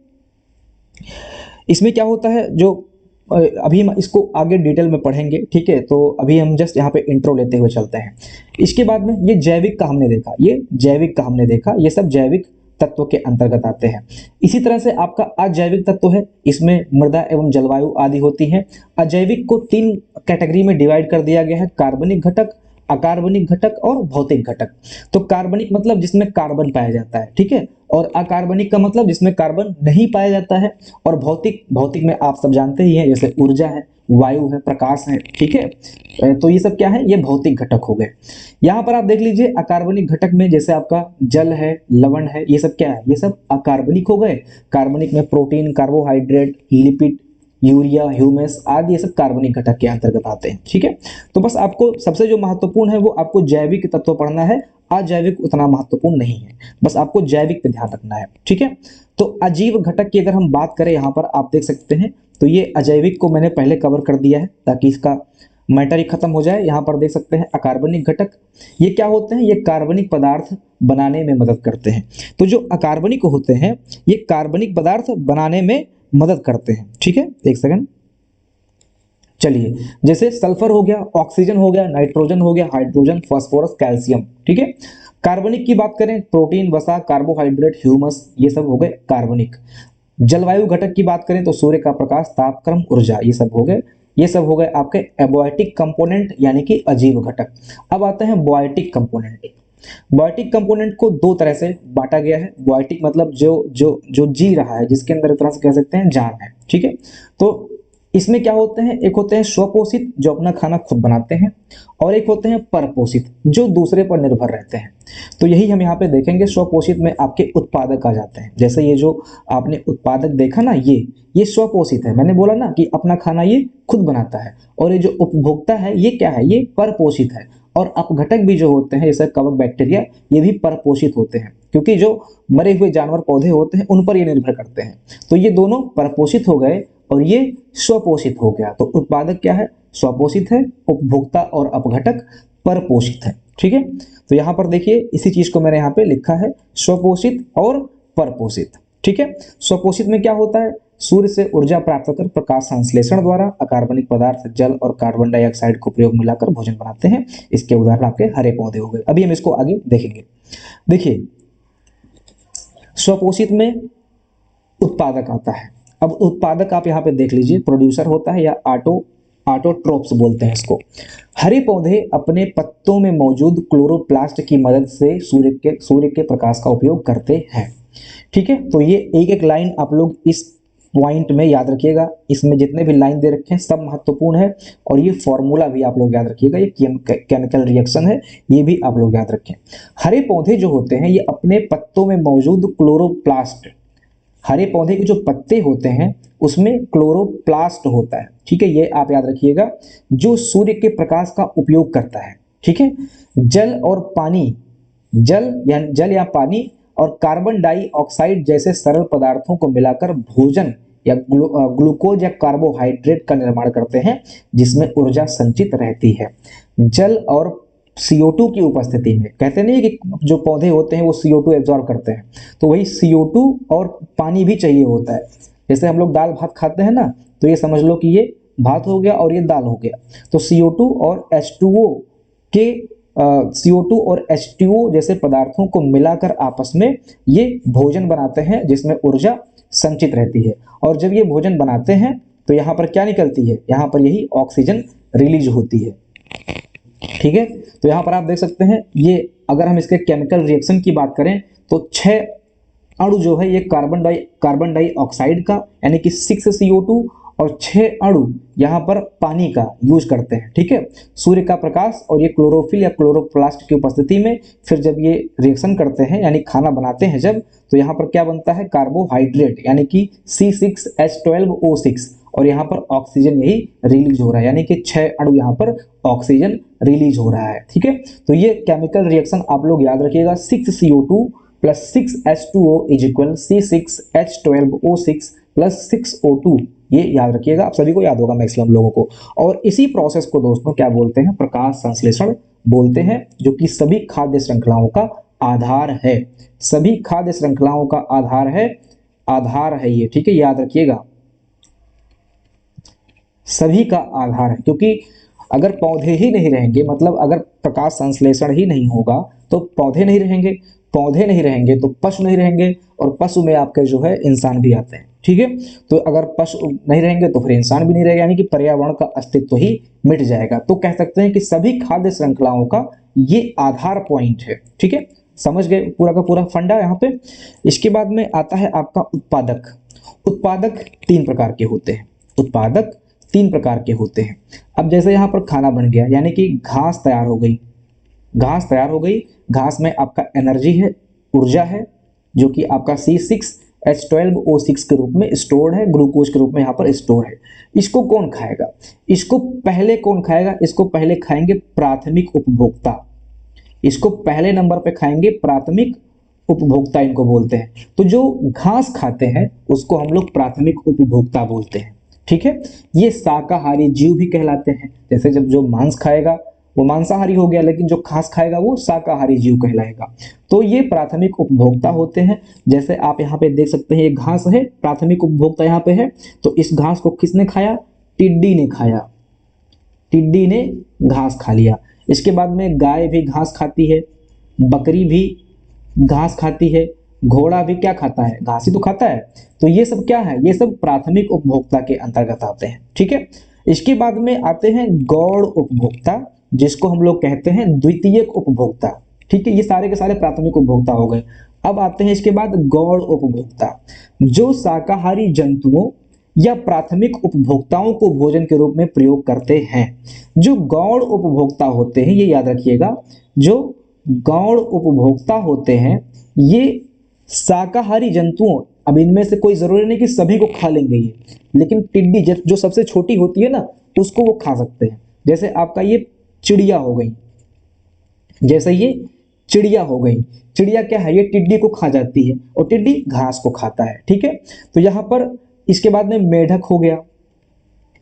इसमें क्या होता है, जो अभी हम इसको आगे डिटेल में पढ़ेंगे, ठीक है। तो अभी हम जस्ट यहाँ पे इंट्रो लेते हुए चलते हैं। इसके बाद में ये जैविक का हमने देखा, ये जैविक का हमने देखा, ये सब जैविक तत्व के अंतर्गत आते हैं। इसी तरह से आपका अजैविक तत्व है, इसमें मृदा एवं जलवायु आदि होती है। अजैविक को 3 कैटेगरी में डिवाइड कर दिया गया है, कार्बनिक घटक, अकार्बनिक घटक और भौतिक घटक। तो कार्बनिक मतलब जिसमें कार्बन पाया जाता है, ठीक है, और अकार्बनिक का मतलब जिसमें कार्बन नहीं पाया जाता है। और भौतिक, भौतिक में आप सब जानते ही हैं, जैसे ऊर्जा है, वायु है, प्रकाश है, ठीक है। तो ये सब क्या है, ये भौतिक घटक हो गए। यहाँ पर आप देख लीजिए अकार्बनिक घटक में जैसे आपका जल है, लवण है, ये सब क्या है, ये सब अकार्बनिक हो गए। कार्बनिक में protein, carbohydrate, lipid, urea, humus आदि ये सब कार्बनिक घटक के अंतर्गत आते हैं, ठीक है। तो बस आपको सबसे जो महत्वपूर्ण है वो आपको जैविक तत्व पढ़ना है, अजैविक उतना महत्वपूर्ण नहीं है, बस आपको जैविक पे ध्यान रखना है, ठीक है। तो अजीव घटक की अगर हम बात करें, यहाँ पर आप देख सकते हैं, तो ये अजैविक को मैंने पहले कवर कर दिया है ताकि इसका मैटर ही खत्म हो जाए। यहाँ पर देख सकते हैं अकार्बनिक घटक, ये क्या होते हैं, ये कार्बनिक पदार्थ बनाने में मदद करते हैं। तो जो अकार्बनिक होते हैं ये कार्बनिक पदार्थ बनाने में मदद करते हैं, ठीक है। एक सेकंड, चलिए, जैसे सल्फर हो गया, ऑक्सीजन हो गया, नाइट्रोजन हो गया, हाइड्रोजन, फास्फोरस, कैल्शियम, ठीक है। कार्बनिक की बात करें, प्रोटीन, वसा, कार्बोहाइड्रेट, ह्यूमस, ये सब हो गए कार्बनिक। जलवायु घटक की बात करें तो सूर्य का प्रकाश, तापक्रम, ऊर्जा, ये सब हो गए। ये सब हो गए आपके एबॉयटिक कंपोनेंट यानी कि अजीव घटक। अब आते हैं बॉयटिक कंपोनेंट। बॉयटिक कंपोनेंट को 2 तरह से बांटा गया है। बॉयटिक मतलब जो जो जो जी रहा है, जिसके अंदर एक तरह से कह सकते हैं जान है, ठीक है। तो इसमें क्या होते हैं, एक होते हैं स्वपोषित जो अपना खाना खुद बनाते हैं, और एक होते हैं परपोषित जो दूसरे पर निर्भर रहते हैं। तो यही हम यहाँ पे देखेंगे, स्वपोषित में आपके उत्पादक आ जाते हैं। जैसे ये जो आपने उत्पादक देखा ना, ये स्वपोषित है, मैंने बोला ना कि अपना खाना ये खुद बनाता है। और ये जो उपभोक्ता है ये क्या है, ये परपोषित है। और अपघटक भी जो होते हैं जैसे कवक, बैक्टीरिया, ये भी परपोषित होते हैं, क्योंकि जो मरे हुए जानवर, पौधे होते हैं उन पर ये निर्भर करते हैं। तो ये दोनों परपोषित हो गए और ये स्वपोषित हो गया। तो उत्पादक क्या है, स्वपोषित है, उपभोक्ता और अपघटक परपोषित है, ठीक है। तो यहाँ पर देखिए इसी चीज को मैंने यहाँ पे लिखा है, स्वपोषित और परपोषित, ठीक है। स्वपोषित में क्या होता है, सूर्य से ऊर्जा प्राप्त कर प्रकाश संश्लेषण द्वारा अकार्बनिक पदार्थ, जल और कार्बन डाइऑक्साइड को प्रयोग मिलाकर भोजन बनाते हैं। इसके उदाहरण आपके हरे पौधे हो गए। अभी हम इसको आगे देखेंगे। देखिए, स्वपोषित में उत्पादक आता है। अब उत्पादक आप यहाँ पे देख लीजिए, प्रोड्यूसर होता है या ऑटोट्रोप्स बोलते हैं इसको। हरे पौधे अपने पत्तों में मौजूद क्लोरोप्लास्ट की मदद से सूर्य के प्रकाश का उपयोग करते हैं, ठीक है। तो ये एक एक लाइन आप लोग इस पॉइंट में याद रखिएगा। इसमें जितने भी लाइन दे रखे हैं सब महत्वपूर्ण है, और ये फॉर्मूला भी आप लोग याद रखिएगा। ये केमिकल रिएक्शन है, ये भी आप लोग याद रखें। हरे पौधे जो होते हैं ये अपने पत्तों में मौजूद क्लोरोप्लास्ट, हरे पौधे के जो पत्ते होते हैं उसमें क्लोरोप्लास्ट होता है, ठीक है, ये आप याद रखिएगा, जो सूर्य के प्रकाश का उपयोग करता है, ठीक है। जल और पानी, जल या पानी और कार्बन डाइऑक्साइड जैसे सरल पदार्थों को मिलाकर भोजन या ग्लूकोज या कार्बोहाइड्रेट का निर्माण करते हैं, जिसमें ऊर्जा संचित रहती है। जल और CO2 की उपस्थिति में, कहते नहीं कि जो पौधे होते हैं वो CO2 एब्जॉर्ब करते हैं, तो वही CO2 और पानी भी चाहिए होता है। जैसे हम लोग दाल भात खाते हैं ना, तो ये समझ लो कि ये भात हो गया और ये दाल हो गया। तो CO2 और H2O जैसे पदार्थों को मिलाकर आपस में ये भोजन बनाते हैं, जिसमें ऊर्जा संचित रहती है। और जब ये भोजन बनाते हैं तो यहाँ पर क्या निकलती है, यहाँ पर यही ऑक्सीजन रिलीज होती है, ठीक है। तो यहाँ पर आप देख सकते हैं, ये अगर हम इसके केमिकल रिएक्शन की बात करें तो 6 अणु जो है ये कार्बन डाइऑक्साइड का यानी कि 6CO2 और 6 अणु यहाँ पर पानी का यूज करते हैं, ठीक है। सूर्य का प्रकाश और ये क्लोरोफिल या क्लोरोप्लास्ट की उपस्थिति में फिर जब ये रिएक्शन करते हैं यानी खाना बनाते हैं जब, तो यहाँ पर क्या बनता है, कार्बोहाइड्रेट यानी कि C6H12O6, और यहाँ पर ऑक्सीजन यही रिलीज हो रहा है, यानी कि 6 अणु यहाँ पर ऑक्सीजन रिलीज हो रहा है, ठीक है। तो ये केमिकल रिएक्शन आप लोग याद रखिएगा, 6CO2 plus 6H2O is equal C6H12O6 plus 6O2, ये याद रखिएगा, आप सभी को याद होगा मैक्सिमम लोगों को। और इसी प्रोसेस को दोस्तों क्या बोलते हैं, प्रकाश संश्लेषण बोलते हैं, जो कि सभी खाद्य श्रृंखलाओं का आधार है, सभी खाद्य श्रृंखलाओं का आधार है ये, ठीक है, याद रखिएगा। सभी का आधार है, क्योंकि अगर पौधे ही नहीं रहेंगे, मतलब अगर प्रकाश संश्लेषण ही नहीं होगा तो पौधे नहीं रहेंगे, पौधे नहीं रहेंगे तो पशु नहीं रहेंगे, और पशु में आपके जो है इंसान भी आते हैं। ठीक है, तो अगर पशु नहीं रहेंगे तो फिर इंसान भी नहीं रहेगा, यानी कि पर्यावरण का अस्तित्व ही मिट जाएगा। तो कह सकते हैं कि सभी खाद्य श्रृंखलाओं का ये आधार पॉइंट है। ठीक है, समझ गए पूरा का पूरा फंडा यहाँ पे। इसके बाद में आता है आपका उत्पादक। उत्पादक तीन प्रकार के होते हैं, उत्पादक तीन प्रकार के होते हैं। अब जैसे यहाँ पर खाना बन गया, यानी कि घास तैयार हो गई, घास तैयार हो गई, घास में आपका एनर्जी है, ऊर्जा है, जो कि आपका C6H12O6 के रूप में स्टोर्ड है, ग्लूकोज के रूप में यहाँ पर स्टोर है। इसको कौन खाएगा? इसको पहले कौन खाएगा? इसको पहले खाएंगे प्राथमिक उपभोक्ता। इसको पहले नंबर पे खाएंगे प्राथमिक उपभोक्ता, इनको बोलते हैं। तो जो घास खाते हैं उसको हम लोग प्राथमिक उपभोक्ता बोलते हैं। ठीक है, ये शाकाहारी जीव भी कहलाते हैं। जैसे जब जो मांस खाएगा वो मांसाहारी हो गया, लेकिन जो घास खाएगा वो शाकाहारी जीव कहलाएगा। तो ये प्राथमिक उपभोक्ता होते हैं। जैसे आप यहाँ पे देख सकते हैं, ये घास है, प्राथमिक उपभोक्ता यहाँ पे है। तो इस घास को किसने खाया? टिड्डी ने खाया, टिड्डी ने घास खा लिया। इसके बाद में गाय भी घास खाती है, बकरी भी घास खाती है, घोड़ा भी क्या खाता है? घास ही तो खाता है। तो ये सब क्या है? ये सब प्राथमिक उपभोक्ता के अंतर्गत आते हैं। ठीक है, इसके बाद में आते हैं गौण उपभोक्ता, जिसको हम लोग कहते हैं द्वितीयक उपभोक्ता। ठीक है, ये सारे के सारे प्राथमिक उपभोक्ता हो गए। अब आते हैं इसके बाद गौण उपभोक्ता, जो शाकाहारी जंतुओं या प्राथमिक उपभोक्ताओं को भोजन के रूप में प्रयोग करते हैं। जो गौण उपभोक्ता होते हैं, ये याद रखिएगा, जो गौण उपभोक्ता होते हैं ये शाकाहारी जंतुओं, अब इनमें से कोई जरूरी नहीं कि सभी को खा लेंगे ये, लेकिन टिड्डी जो सबसे छोटी होती है ना, उसको वो खा सकते हैं। जैसे आपका ये चिड़िया हो गई, जैसे ये चिड़िया हो गई, चिड़िया क्या है? ये टिड्डी को खा जाती है और टिड्डी घास को खाता है। ठीक है, तो यहाँ पर इसके बाद में मेढक हो गया,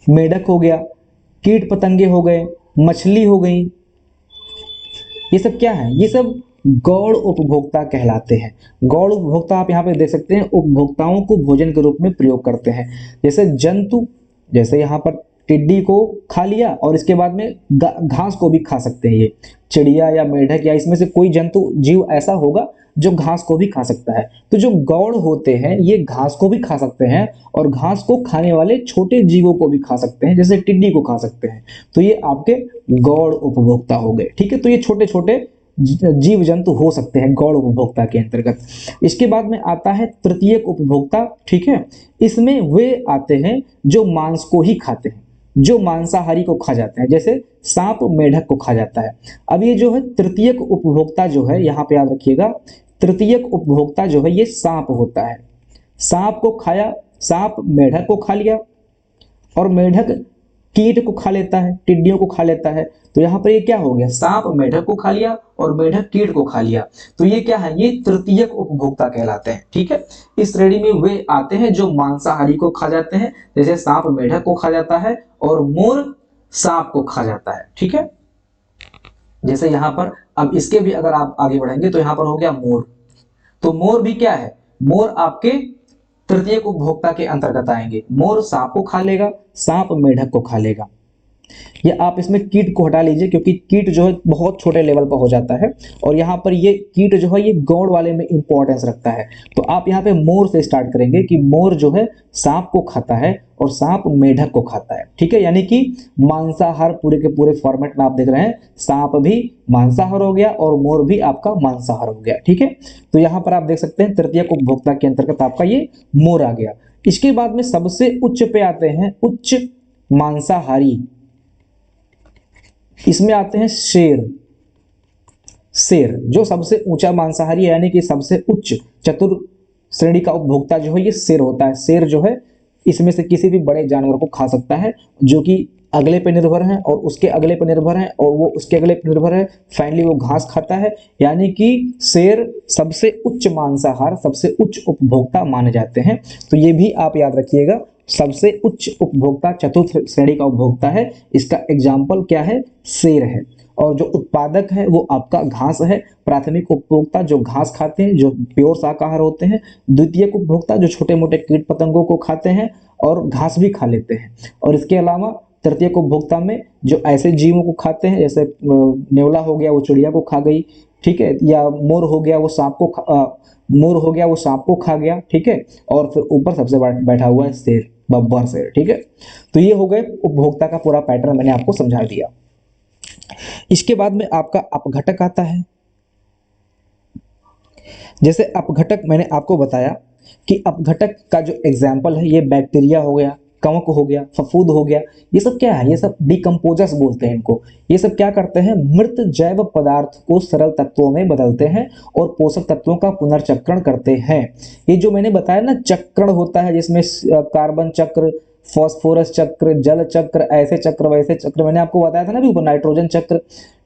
मेढक हो गया, कीट पतंगे हो गए, मछली हो गई, ये सब क्या है? ये सब गौण उपभोक्ता कहलाते हैं। गौण उपभोक्ता आप यहाँ पे देख सकते हैं, उपभोक्ताओं को भोजन के रूप में प्रयोग करते हैं। जैसे जंतु, जैसे यहाँ पर टिड्डी को खा लिया और इसके बाद में घास को भी खा सकते हैं। ये चिड़िया या मेढक या इसमें से कोई जंतु जीव ऐसा होगा जो घास को भी खा सकता है। तो जो गौण होते हैं ये घास को भी खा सकते हैं और घास को खाने वाले छोटे जीवों को भी खा सकते हैं, जैसे टिड्डी को खा सकते हैं। तो ये आपके गौण उपभोक्ता हो गए। ठीक है, तो ये छोटे छोटे जीव जंतु हो सकते हैं गौण उपभोक्ता के अंतर्गत। इसके बाद में आता है तृतीयक उपभोक्ता। ठीक है, इसमें वे आते हैं जो मांस को ही खाते हैं, जो मांसाहारी को खा जाते हैं, जैसे सांप मेढक को खा जाता है। अब ये जो है तृतीयक उपभोक्ता जो है, यहाँ पे याद रखिएगा, तृतीयक उपभोक्ता जो है ये सांप होता है। सांप को खाया, सांप मेढक को खा लिया और मेढक कीट को खा लेता है, टिड्डियों को खा लेता है। तो यहाँ पर ये क्या हो गया? सांप मेढक को खा लिया और मेढक कीट को खा लिया। तो ये क्या है? ये तृतीयक उपभोक्ता कहलाते हैं। ठीक है, इस श्रेणी में वे आते हैं जो मांसाहारी को खा जाते हैं, जैसे सांप मेढक को खा जाता है और मोर सांप को खा जाता है। ठीक है, जैसे यहाँ पर अब इसके भी अगर आप आगे बढ़ेंगे तो यहाँ पर हो गया मोर। तो मोर भी क्या है? मोर आपके तृतीयक उपभोक्ता के अंतर्गत आएंगे। मोर सांप को खा लेगा, सांप मेढक को खा लेगा। ये आप इसमें कीट को हटा लीजिए, क्योंकि कीट जो है बहुत छोटे लेवल पर हो जाता है और यहाँ पर ये कीट जो है ये गौण वाले में इंपॉर्टेंस रखता है। तो आप यहाँ पे मोर से स्टार्ट करेंगे कि मोर जो है सांप को खाता है और सांप मेढक को खाता है। ठीक है, यानी कि मांसाहार पूरे के पूरे फॉर्मेट में आप देख रहे हैं, सांप भी मांसाहार हो गया और मोर भी आपका मांसाहार हो गया। ठीक है, तो यहाँ पर आप देख सकते हैं तृतीयक उपभोक्ता के अंतर्गत आपका ये मोर आ गया। इसके बाद में सबसे उच्च पे आते हैं उच्च मांसाहारी, इसमें आते हैं शेर। शेर जो सबसे ऊंचा मांसाहारी है, यानी कि सबसे उच्च चतुर श्रेणी का उपभोक्ता जो है ये शेर होता है। शेर जो है इसमें से किसी भी बड़े जानवर को खा सकता है, जो कि अगले पे निर्भर है और उसके अगले पे निर्भर है और वो उसके अगले पे निर्भर है। फाइनली वो घास खाता है, यानी कि शेर सबसे उच्च मांसाहार, सबसे उच्च उपभोक्ता माने जाते हैं। तो ये भी आप याद रखिएगा, सबसे उच्च उपभोक्ता चतुर्थ श्रेणी का उपभोक्ता है। इसका एग्जाम्पल क्या है? शेर है। और जो उत्पादक है वो आपका घास है। प्राथमिक उपभोक्ता जो घास खाते हैं, जो प्योर शाकाहार होते हैं। द्वितीयक उपभोक्ता जो छोटे मोटे कीट पतंगों को खाते हैं और घास भी खा लेते हैं। और इसके अलावा तृतीयक उपभोक्ता में जो ऐसे जीवों को खाते हैं, जैसे नेवला हो गया वो चिड़िया को खा गई, ठीक है, या मोर हो गया वो सांप को खा गया, ठीक है, और फिर ऊपर सबसे बैठा हुआ है शेर, बब्बर शेर, ठीक है। तो ये हो गए उपभोक्ता का पूरा पैटर्न, मैंने आपको समझा दिया। इसके बाद में आपका अपघटक आता है। जैसे अपघटक मैंने आपको बताया कि अपघटक का जो एग्जाम्पल है ये बैक्टीरिया हो गया, कवक हो गया, फफूंद हो गया, ये सब क्या है, ये सब डिकम्पोजर्स बोलते हैं इनको। ये सब क्या करते हैं, मृत जैव पदार्थ को सरल तत्वों में बदलते हैं और पोषक तत्वों का पुनर्चक्रण करते हैं। ये जो मैंने बताया ना चक्रण होता है, जिसमें कार्बन चक्र, फॉस्फोरस चक्र, जल चक्र, ऐसे चक्र वैसे चक्र, मैंने आपको बताया था ना अभी ऊपर नाइट्रोजन चक्र,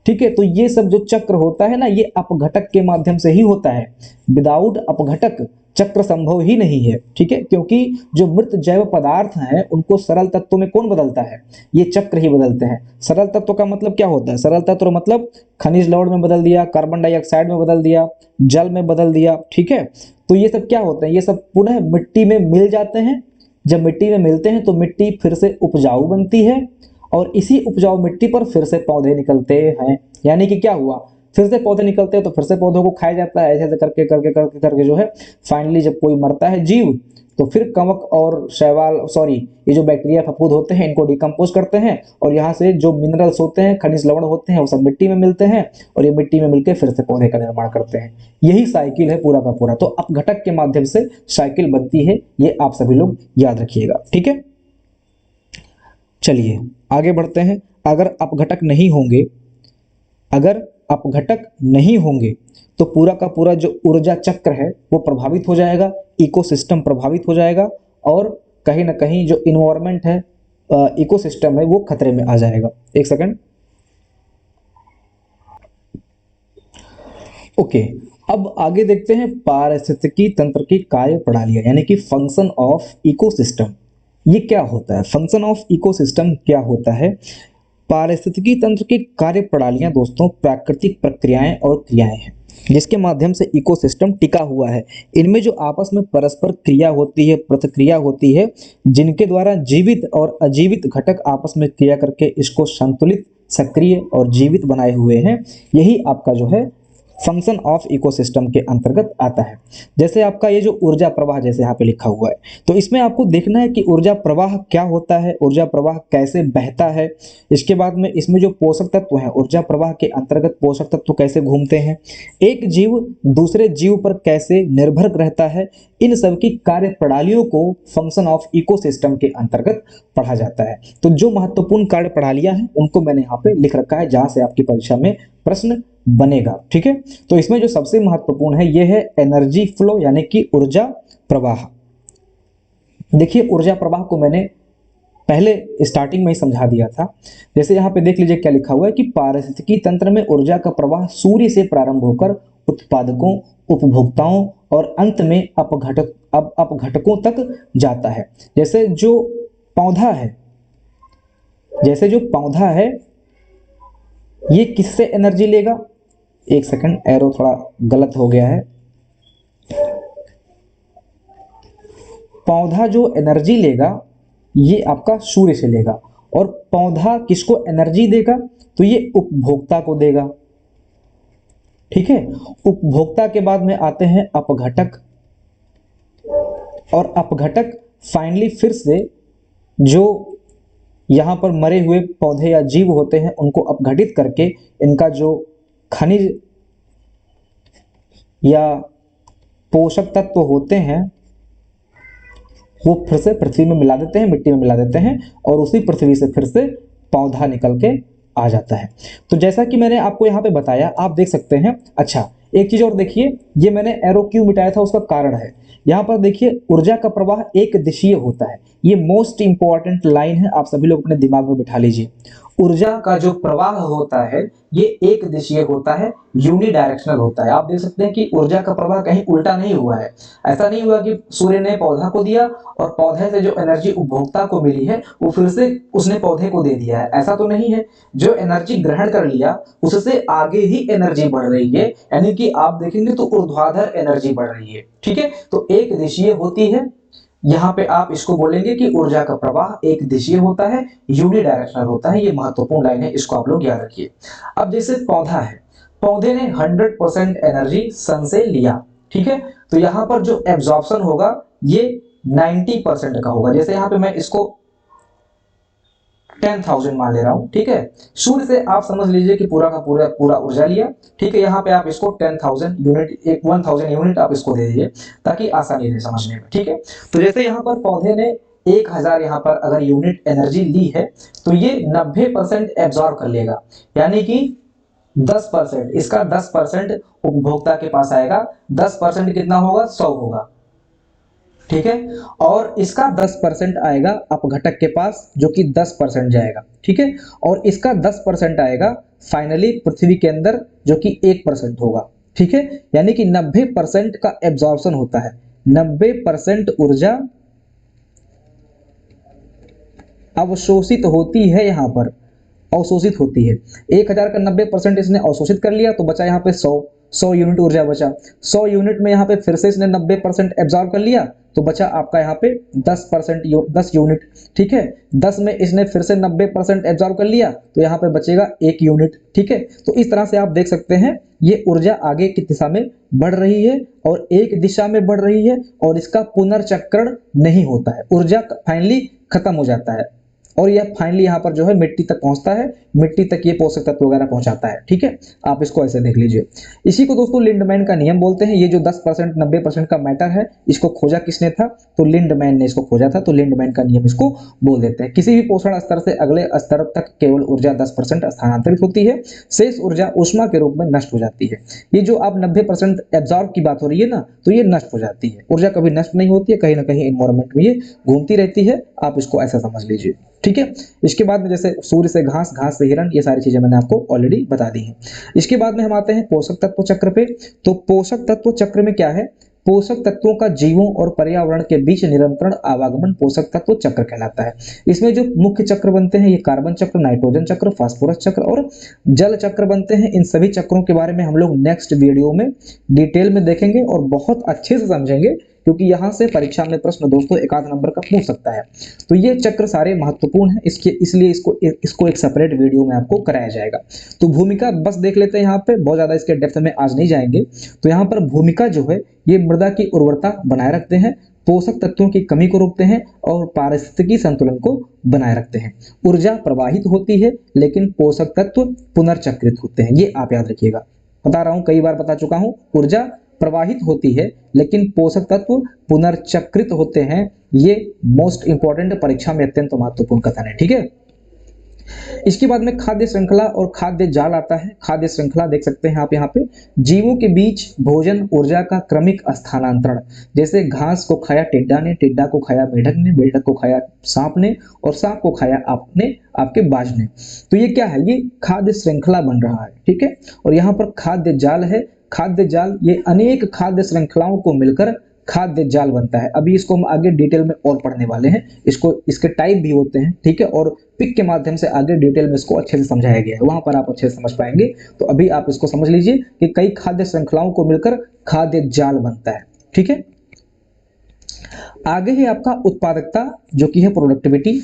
ठीक है। तो ये सब जो चक्र होता है ना, ये अपघटक के माध्यम से ही होता है। विदाउट अपघटक चक्र संभव ही नहीं है, ठीक है, क्योंकि जो मृत जैव पदार्थ हैं उनको सरल तत्वों में कौन बदलता है, ये चक्र ही बदलते हैं। सरल तत्व का मतलब क्या होता है, सरल तत्व मतलब खनिज लवण में बदल दिया, कार्बन डाइऑक्साइड में बदल दिया, जल में बदल दिया, ठीक है। तो ये सब क्या होते हैं, ये सब पुनः मिट्टी में मिल जाते हैं। जब मिट्टी में मिलते हैं तो मिट्टी फिर से उपजाऊ बनती है और इसी उपजाऊ मिट्टी पर फिर से पौधे निकलते हैं। यानी कि क्या हुआ, फिर से पौधे निकलते हैं तो फिर से पौधों को खाया जाता है, ऐसे ऐसे करके करके करके करके जो है फाइनली जब कोई मरता है जीव, तो फिर कवक और शैवाल ये जो बैक्टीरिया फफूंद होते हैं इनको डिकम्पोज करते हैं और यहाँ से जो मिनरल्स होते हैं, खनिज लवण होते हैं, वो सब मिट्टी में मिलते हैं और ये मिट्टी में मिलकर फिर से पौधे का निर्माण करते हैं। यही साइकिल है पूरा का पूरा। तो अपघटक के माध्यम से साइकिल बनती है, ये आप सभी लोग याद रखिएगा, ठीक है। चलिए आगे बढ़ते हैं। अगर अपघटक नहीं होंगे तो पूरा का पूरा जो ऊर्जा चक्र है वो प्रभावित हो जाएगा, इकोसिस्टम प्रभावित हो जाएगा और कहीं ना कहीं जो इन्वायरमेंट है, इकोसिस्टम है, वो खतरे में आ जाएगा। एक सेकंड, ओके। अब आगे देखते हैं पारिस्थितिकी तंत्र की कार्य प्रणालियां, यानी कि फंक्शन ऑफ इकोसिस्टम। ये क्या होता है, फंक्शन ऑफ इकोसिस्टम क्या होता है। पारिस्थितिकी तंत्र की कार्य प्रणालियां दोस्तों प्राकृतिक प्रक्रियाएं और क्रियाएं हैं जिसके माध्यम से इकोसिस्टम टिका हुआ है। इनमें जो आपस में परस्पर क्रिया होती है, प्रतिक्रिया होती है, जिनके द्वारा जीवित और अजीवित घटक आपस में क्रिया करके इसको संतुलित, सक्रिय और जीवित बनाए हुए हैं, यही आपका जो है फंक्शन ऑफ इकोसिस्टम के अंतर्गत आता है। जैसे आपका ये जो ऊर्जा प्रवाह जैसे यहाँ पे लिखा हुआ है, तो इसमें आपको देखना है कि ऊर्जा प्रवाह क्या होता है, ऊर्जा प्रवाह कैसे बहता है। इसके बाद में इसमें जो पोषक तत्व हैं, ऊर्जा प्रवाह के अंतर्गत पोषक तत्व कैसे घूमते हैं, एक जीव दूसरे जीव पर कैसे निर्भर रहता है, इन सब की कार्य प्रणालियों को फंक्शन ऑफ इकोसिस्टम के अंतर्गत पढ़ा जाता है। तो जो महत्वपूर्ण कार्य प्रणालियां हैं उनको मैंने यहाँ पे लिख रखा है, जहां से आपकी परीक्षा में प्रश्न बनेगा, ठीक है। तो इसमें जो सबसे महत्वपूर्ण है ये है एनर्जी फ्लो, यानी कि ऊर्जा प्रवाह। देखिए ऊर्जा प्रवाह को मैंने पहले स्टार्टिंग में ही समझा दिया था। जैसे यहाँ पे देख लीजिए क्या लिखा हुआ है कि पारिस्थितिकी तंत्र में ऊर्जा का प्रवाह सूर्य से प्रारंभ होकर उत्पादकों, उपभोक्ताओं और अंत में अपघटकों तक जाता है। जैसे जो पौधा है ये किससे एनर्जी लेगा, एक सेकंड, एरो थोड़ा गलत हो गया है। पौधा जो एनर्जी लेगा ये आपका सूर्य से लेगा, और पौधा किसको एनर्जी देगा, तो ये उपभोक्ता को देगा, ठीक है। उपभोक्ता के बाद में आते हैं अपघटक, और अपघटक फाइनली फिर से जो यहाँ पर मरे हुए पौधे या जीव होते हैं उनको अपघटित करके इनका जो खनिज या पोषक तत्व होते हैं वो फिर से पृथ्वी में मिला देते हैं, मिट्टी में मिला देते हैं, और उसी पृथ्वी से फिर से पौधा निकल के आ जाता है। तो जैसा कि मैंने आपको यहाँ पे बताया, आप देख सकते हैं। अच्छा एक चीज और देखिए, ये मैंने एरो क्यों मिटाया था उसका कारण है। यहाँ पर देखिए ऊर्जा का प्रवाह एक दिशीय होता है, ये मोस्ट इंपॉर्टेंट लाइन है, आप सभी लोग अपने दिमाग में बिठा लीजिए। ऊर्जा का जो प्रवाह होता है ये एक दिशीय होता है, यूनिडायरेक्शनल होता है। आप देख सकते हैं कि ऊर्जा का प्रवाह कहीं उल्टा नहीं हुआ है। ऐसा नहीं हुआ कि सूर्य ने पौधा को दिया और पौधे से जो एनर्जी उपभोक्ता को मिली है वो फिर से उसने पौधे को दे दिया है, ऐसा तो नहीं है। जो एनर्जी ग्रहण कर लिया उससे आगे ही एनर्जी बढ़ रही है, यानी कि आप देखेंगे तो ऊर्ध्वाधर एनर्जी बढ़ रही है, ठीक है। तो एक दिशीय होती है यहाँ पे आप इसको बोलेंगे कि ऊर्जा का प्रवाह एक दिशीय होता है, यूनिडायरेक्शनल होता है। ये महत्वपूर्ण लाइन है, इसको आप लोग याद रखिए। अब जैसे पौधा है, पौधे ने 100% एनर्जी सन से लिया, ठीक है, तो यहाँ पर जो एब्जॉर्प्शन होगा ये 90% का होगा। जैसे यहाँ पे मैं इसको 10,000 मान ले रहा हूं, ठीक है। सूर्य से आप समझ लीजिए कि पूरा का पूरा पूरा ऊर्जा लिया, ठीक है। यहाँ पे आप इसको 10,000 यूनिट, 1000 यूनिट आप इसको दे दीजिए ताकि आसानी रहे समझने में, ठीक है। तो जैसे यहाँ पर पौधे ने 1000 यहाँ पर अगर यूनिट एनर्जी ली है तो ये 90% एब्जॉर्ब कर लेगा, यानी कि 10%, इसका 10% उपभोक्ता के पास आएगा। 10% कितना होगा? 100 होगा, ठीक है। और इसका 10% आएगा अपघटक के पास, जो कि 10% जाएगा, ठीक है। और इसका 10% आएगा फाइनली पृथ्वी के अंदर, जो कि 1% होगा, ठीक है। यानी कि 90% का एब्जॉर्प्शन होता है। 90% ऊर्जा अवशोषित होती है, यहां पर अवशोषित होती है। 1000 का 90% इसने अवशोषित कर लिया, तो बचा यहाँ पे 100 यूनिट ऊर्जा बचा। 100 यूनिट में यहाँ पे फिर से इसने 90% एब्जॉर्ब कर लिया, तो बचा आपका यहाँ पे 10%, 10 यूनिट, ठीक है। 10 में इसने फिर से 90% एब्जॉर्ब कर लिया, तो यहाँ पे बचेगा 1 यूनिट, ठीक है। तो इस तरह से आप देख सकते हैं ये ऊर्जा आगे की दिशा में बढ़ रही है और एक दिशा में बढ़ रही है, और इसका पुनर्चक्रण नहीं होता है। ऊर्जा फाइनली खत्म हो जाता है और यह फाइनली यहाँ पर जो है मिट्टी तक पहुंचता है, मिट्टी तक ये पोषक तत्व वगैरह पहुंचाता है, ठीक है। आप इसको ऐसे देख लीजिए। इसी को दोस्तों लिंडमैन का नियम बोलते हैं। ये जो 10% 90% का मैटर है, इसको खोजा किसने था? तो लिंडमैन ने इसको खोजा था, तो लिंडमैन का नियम इसको बोल देते हैं। किसी भी पोषण स्तर से अगले स्तर तक केवल ऊर्जा 10% स्थानांतरित होती है, शेष ऊर्जा ऊष्मा के रूप में नष्ट हो जाती है। ये जो आप 90% एब्जॉर्ब की बात हो रही है ना, तो ये नष्ट हो जाती है। ऊर्जा कभी नष्ट नहीं होती है, कहीं ना कहीं एनवायरमेंट में ये घूमती रहती है। आप इसको ऐसा समझ लीजिए, ठीक है। इसके बाद में जैसे सूर्य से घास, घास से हिरण, ये सारी चीजें मैंने आपको ऑलरेडी बता दी हैं। इसके बाद में हम आते हैं पोषक तत्व चक्र पे। तो पोषक तत्व चक्र में क्या है? पोषक तत्वों का जीवों और पर्यावरण के बीच निरंतर आवागमन पोषक तत्व चक्र कहलाता है। इसमें जो मुख्य चक्र बनते हैं, ये कार्बन चक्र, नाइट्रोजन चक्र, फास्फोरस चक्र और जल चक्र बनते हैं। इन सभी चक्रों के बारे में हम लोग नेक्स्ट वीडियो में डिटेल में देखेंगे और बहुत अच्छे से समझेंगे, क्योंकि यहां से परीक्षा में प्रश्न दोस्तों 1 आध नंबर का पूछ सकता है। तो ये चक्र सारे महत्वपूर्ण हैं, इसलिए इसको एक सेपरेट वीडियो में आपको कराया जाएगा। तो भूमिका बस देख लेते हैं, यहाँ पे बहुत ज्यादा इसके डेप्थ में आज नहीं जाएंगे। तो यहाँ पर भूमिका जो है, ये मृदा की उर्वरता बनाए रखते हैं, पोषक तत्वों की कमी को रोकते हैं और पारिस्थितिकी संतुलन को बनाए रखते हैं। ऊर्जा प्रवाहित होती है लेकिन पोषक तत्व पुनर्चक्रित होते हैं, ये आप याद रखिएगा। बता रहा हूं, कई बार बता चुका हूं, ऊर्जा प्रवाहित होती है लेकिन पोषक तत्व पुनर्चक्रित होते हैं। ये मोस्ट इंपॉर्टेंट, परीक्षा में अत्यंत महत्वपूर्ण कथन है, ठीक है। इसके बाद में खाद्य श्रृंखला और खाद्य जाल आता है। खाद्य श्रृंखला देख सकते हैं आप यहाँ पे, जीवों के बीच भोजन ऊर्जा का क्रमिक स्थानांतरण। जैसे घास को खाया टिड्डा ने, टिड्डा को खाया मेढक ने, मेढक को खाया सांप ने और सांप को खाया आपने, आपके बाज ने। तो ये क्या है? ये खाद्य श्रृंखला बन रहा है, ठीक है। और यहाँ पर खाद्य जाल है। खाद्य जाल ये अनेक खाद्य श्रृंखलाओं को मिलकर खाद्य जाल बनता है। अभी इसको हम आगे डिटेल में और पढ़ने वाले हैं। इसके टाइप भी होते हैं, ठीक है, और पिक के माध्यम से आगे डिटेल में इसको अच्छे से समझाया गया है, वहां पर आप अच्छे से समझ पाएंगे। तो अभी आप इसको समझ लीजिए कि कई खाद्य श्रृंखलाओं को मिलकर खाद्य जाल बनता है, ठीक है। आगे है आपका उत्पादकता, जो कि है प्रोडक्टिविटी।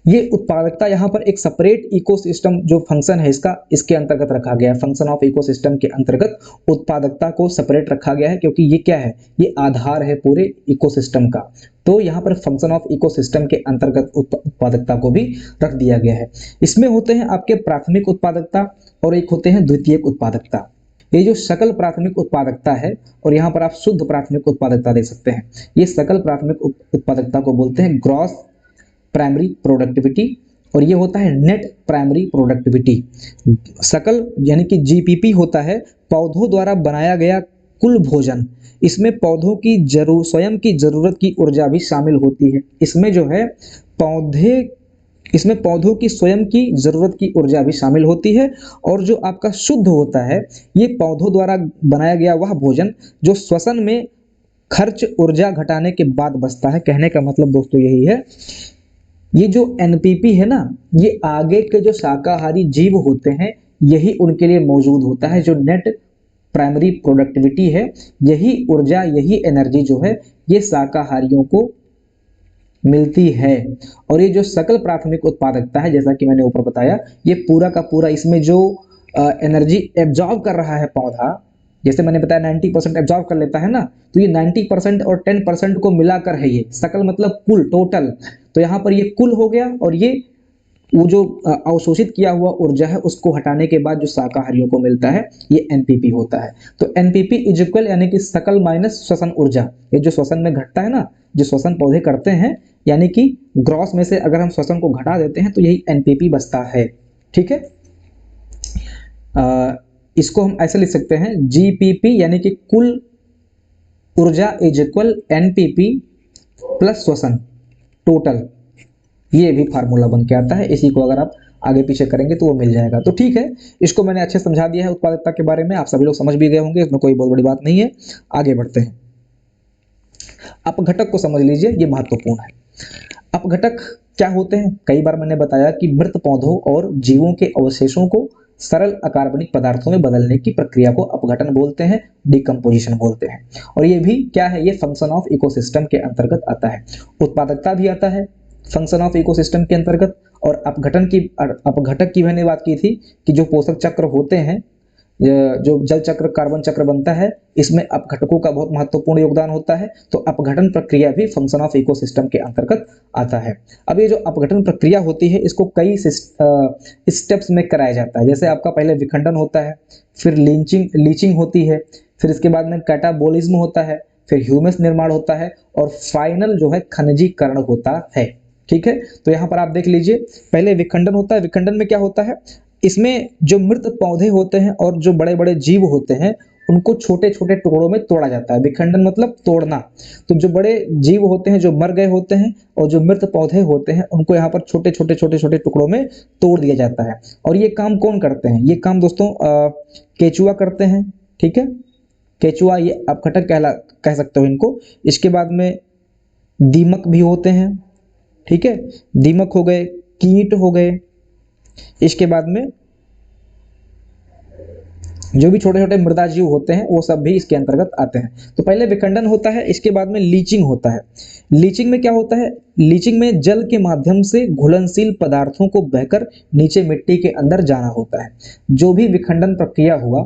ये उत्पादकता यहाँ पर एक सेपरेट इकोसिस्टम जो फंक्शन है इसके अंतर्गत रखा गया है। फंक्शन ऑफ इकोसिस्टम के अंतर्गत उत्पादकता को सेपरेट रखा गया है, क्योंकि ये क्या है? ये आधार है पूरे इकोसिस्टम का। तो यहाँ पर फंक्शन ऑफ इकोसिस्टम के अंतर्गत उत्पादकता को भी रख दिया गया है। इसमें होते हैं आपके प्राथमिक उत्पादकता और एक होते हैं द्वितीयक उत्पादकता। ये जो सकल प्राथमिक उत्पादकता है, और यहाँ पर आप शुद्ध प्राथमिक उत्पादकता देख सकते हैं, ये सकल प्राथमिक उत्पादकता को बोलते हैं ग्रॉस प्राइमरी प्रोडक्टिविटी, और ये होता है नेट प्राइमरी प्रोडक्टिविटी। सकल यानी कि जीपीपी होता है पौधों द्वारा बनाया गया कुल भोजन। इसमें पौधों की स्वयं की जरूरत की ऊर्जा भी शामिल होती है। इसमें जो है पौधों की स्वयं की जरूरत की ऊर्जा भी शामिल होती है। और जो आपका शुद्ध होता है, ये पौधों द्वारा बनाया गया वह भोजन जो श्वसन में खर्च ऊर्जा घटाने के बाद बचता है। कहने का मतलब दोस्तों यही है, ये जो एनपीपी है ना, ये आगे के जो शाकाहारी जीव होते हैं, यही उनके लिए मौजूद होता है। जो नेट प्राइमरी प्रोडक्टिविटी है। यही ऊर्जा, यही एनर्जी जो है ये शाकाहारियों को मिलती है। और ये जो सकल प्राथमिक उत्पादकता है, जैसा कि मैंने ऊपर बताया, ये पूरा का पूरा इसमें जो एनर्जी एब्जॉर्ब कर रहा है पौधा, जैसे मैंने बताया 90% एब्जॉर्ब कर लेता है ना, तो ये 90% और 10% को मिलाकर है। ये सकल मतलब कुल, टोटल। तो यहाँ पर ये कुल हो गया, और ये वो जो अवशोषित किया हुआ ऊर्जा है उसको हटाने के बाद जो शाकाहारियों को मिलता है ये एनपीपी होता है। तो एनपीपी इज इक्वल यानी कि सकल माइनस श्वसन ऊर्जा। ये जो श्वसन में घटता है ना, जो श्वसन पौधे करते हैं, यानी कि ग्रॉस में से अगर हम श्वसन को घटा देते हैं तो यही एनपीपी बचता है। ठीक है, इसको हम ऐसे लिख सकते हैं, जीपीपी यानी कि कुल ऊर्जा इज इक्वल एनपीपी प्लस श्वसन टोटल। ये भी फार्मूला बन के आता है। इसी को अगर आप आगे पीछे करेंगे तो वो मिल जाएगा। तो ठीक है, इसको मैंने अच्छे समझा दिया है उत्पादकता के बारे में, आप सभी लोग समझ भी गए होंगे, इसमें कोई बहुत बड़ी बात नहीं है। आगे बढ़ते हैं, अपघटक को समझ लीजिए, ये महत्वपूर्ण है। अपघटक क्या होते हैं? कई बार मैंने बताया कि मृत पौधों और जीवों के अवशेषों को सरल अकार्बनिक पदार्थों में बदलने की प्रक्रिया को अपघटन बोलते हैं, डिकम्पोजिशन बोलते हैं। और ये भी क्या है? ये फंक्शन ऑफ इकोसिस्टम के अंतर्गत आता है। उत्पादकता भी आता है फंक्शन ऑफ इकोसिस्टम के अंतर्गत। और अपघटक की मैंने बात की थी कि जो पोषक चक्र होते हैं, जो जल चक्र, कार्बन चक्र बनता है, इसमें अपघटकों का बहुत महत्वपूर्ण योगदान होता है। तो अपघटन प्रक्रिया भी फंक्शन ऑफ इकोसिस्टम के अंतर्गत आता है। अब ये जो अपघटन प्रक्रिया होती है इसको कई स्टेप्स में कराया जाता है। जैसे आपका पहले विखंडन होता है, फिर लीचिंग होती है, फिर इसके बाद में कैटाबोलिज्म होता है, फिर ह्यूमस निर्माण होता है, और फाइनल जो है खनिजीकरण होता है। ठीक है, तो यहाँ पर आप देख लीजिए, पहले विखंडन होता है। विखंडन में क्या होता है? इसमें जो मृत पौधे होते हैं और जो बड़े बड़े जीव होते हैं उनको छोटे छोटे टुकड़ों में तोड़ा जाता है। विखंडन मतलब तोड़ना। तो जो बड़े जीव होते हैं जो मर गए होते हैं और जो मृत पौधे होते हैं उनको यहाँ पर छोटे छोटे टुकड़ों में तोड़ दिया जाता है। और ये काम कौन करते हैं? ये काम दोस्तों केचुआ करते हैं। ठीक है, केचुआ, ये अपघटक कह सकते हो इनको। इसके बाद में दीमक भी होते हैं। ठीक है, दीमक हो गए, कीट हो गए। इसके बाद में जो भी छोटे छोटे मृदा जीव होते हैं वो सब भी इसके अंतर्गत आते हैं। तो पहले विखंडन होता है, इसके बाद में लीचिंग होता है। लीचिंग में क्या होता है? लीचिंग में जल के माध्यम से घुलनशील पदार्थों को बहकर नीचे मिट्टी के अंदर जाना होता है। जो भी विखंडन प्रक्रिया हुआ,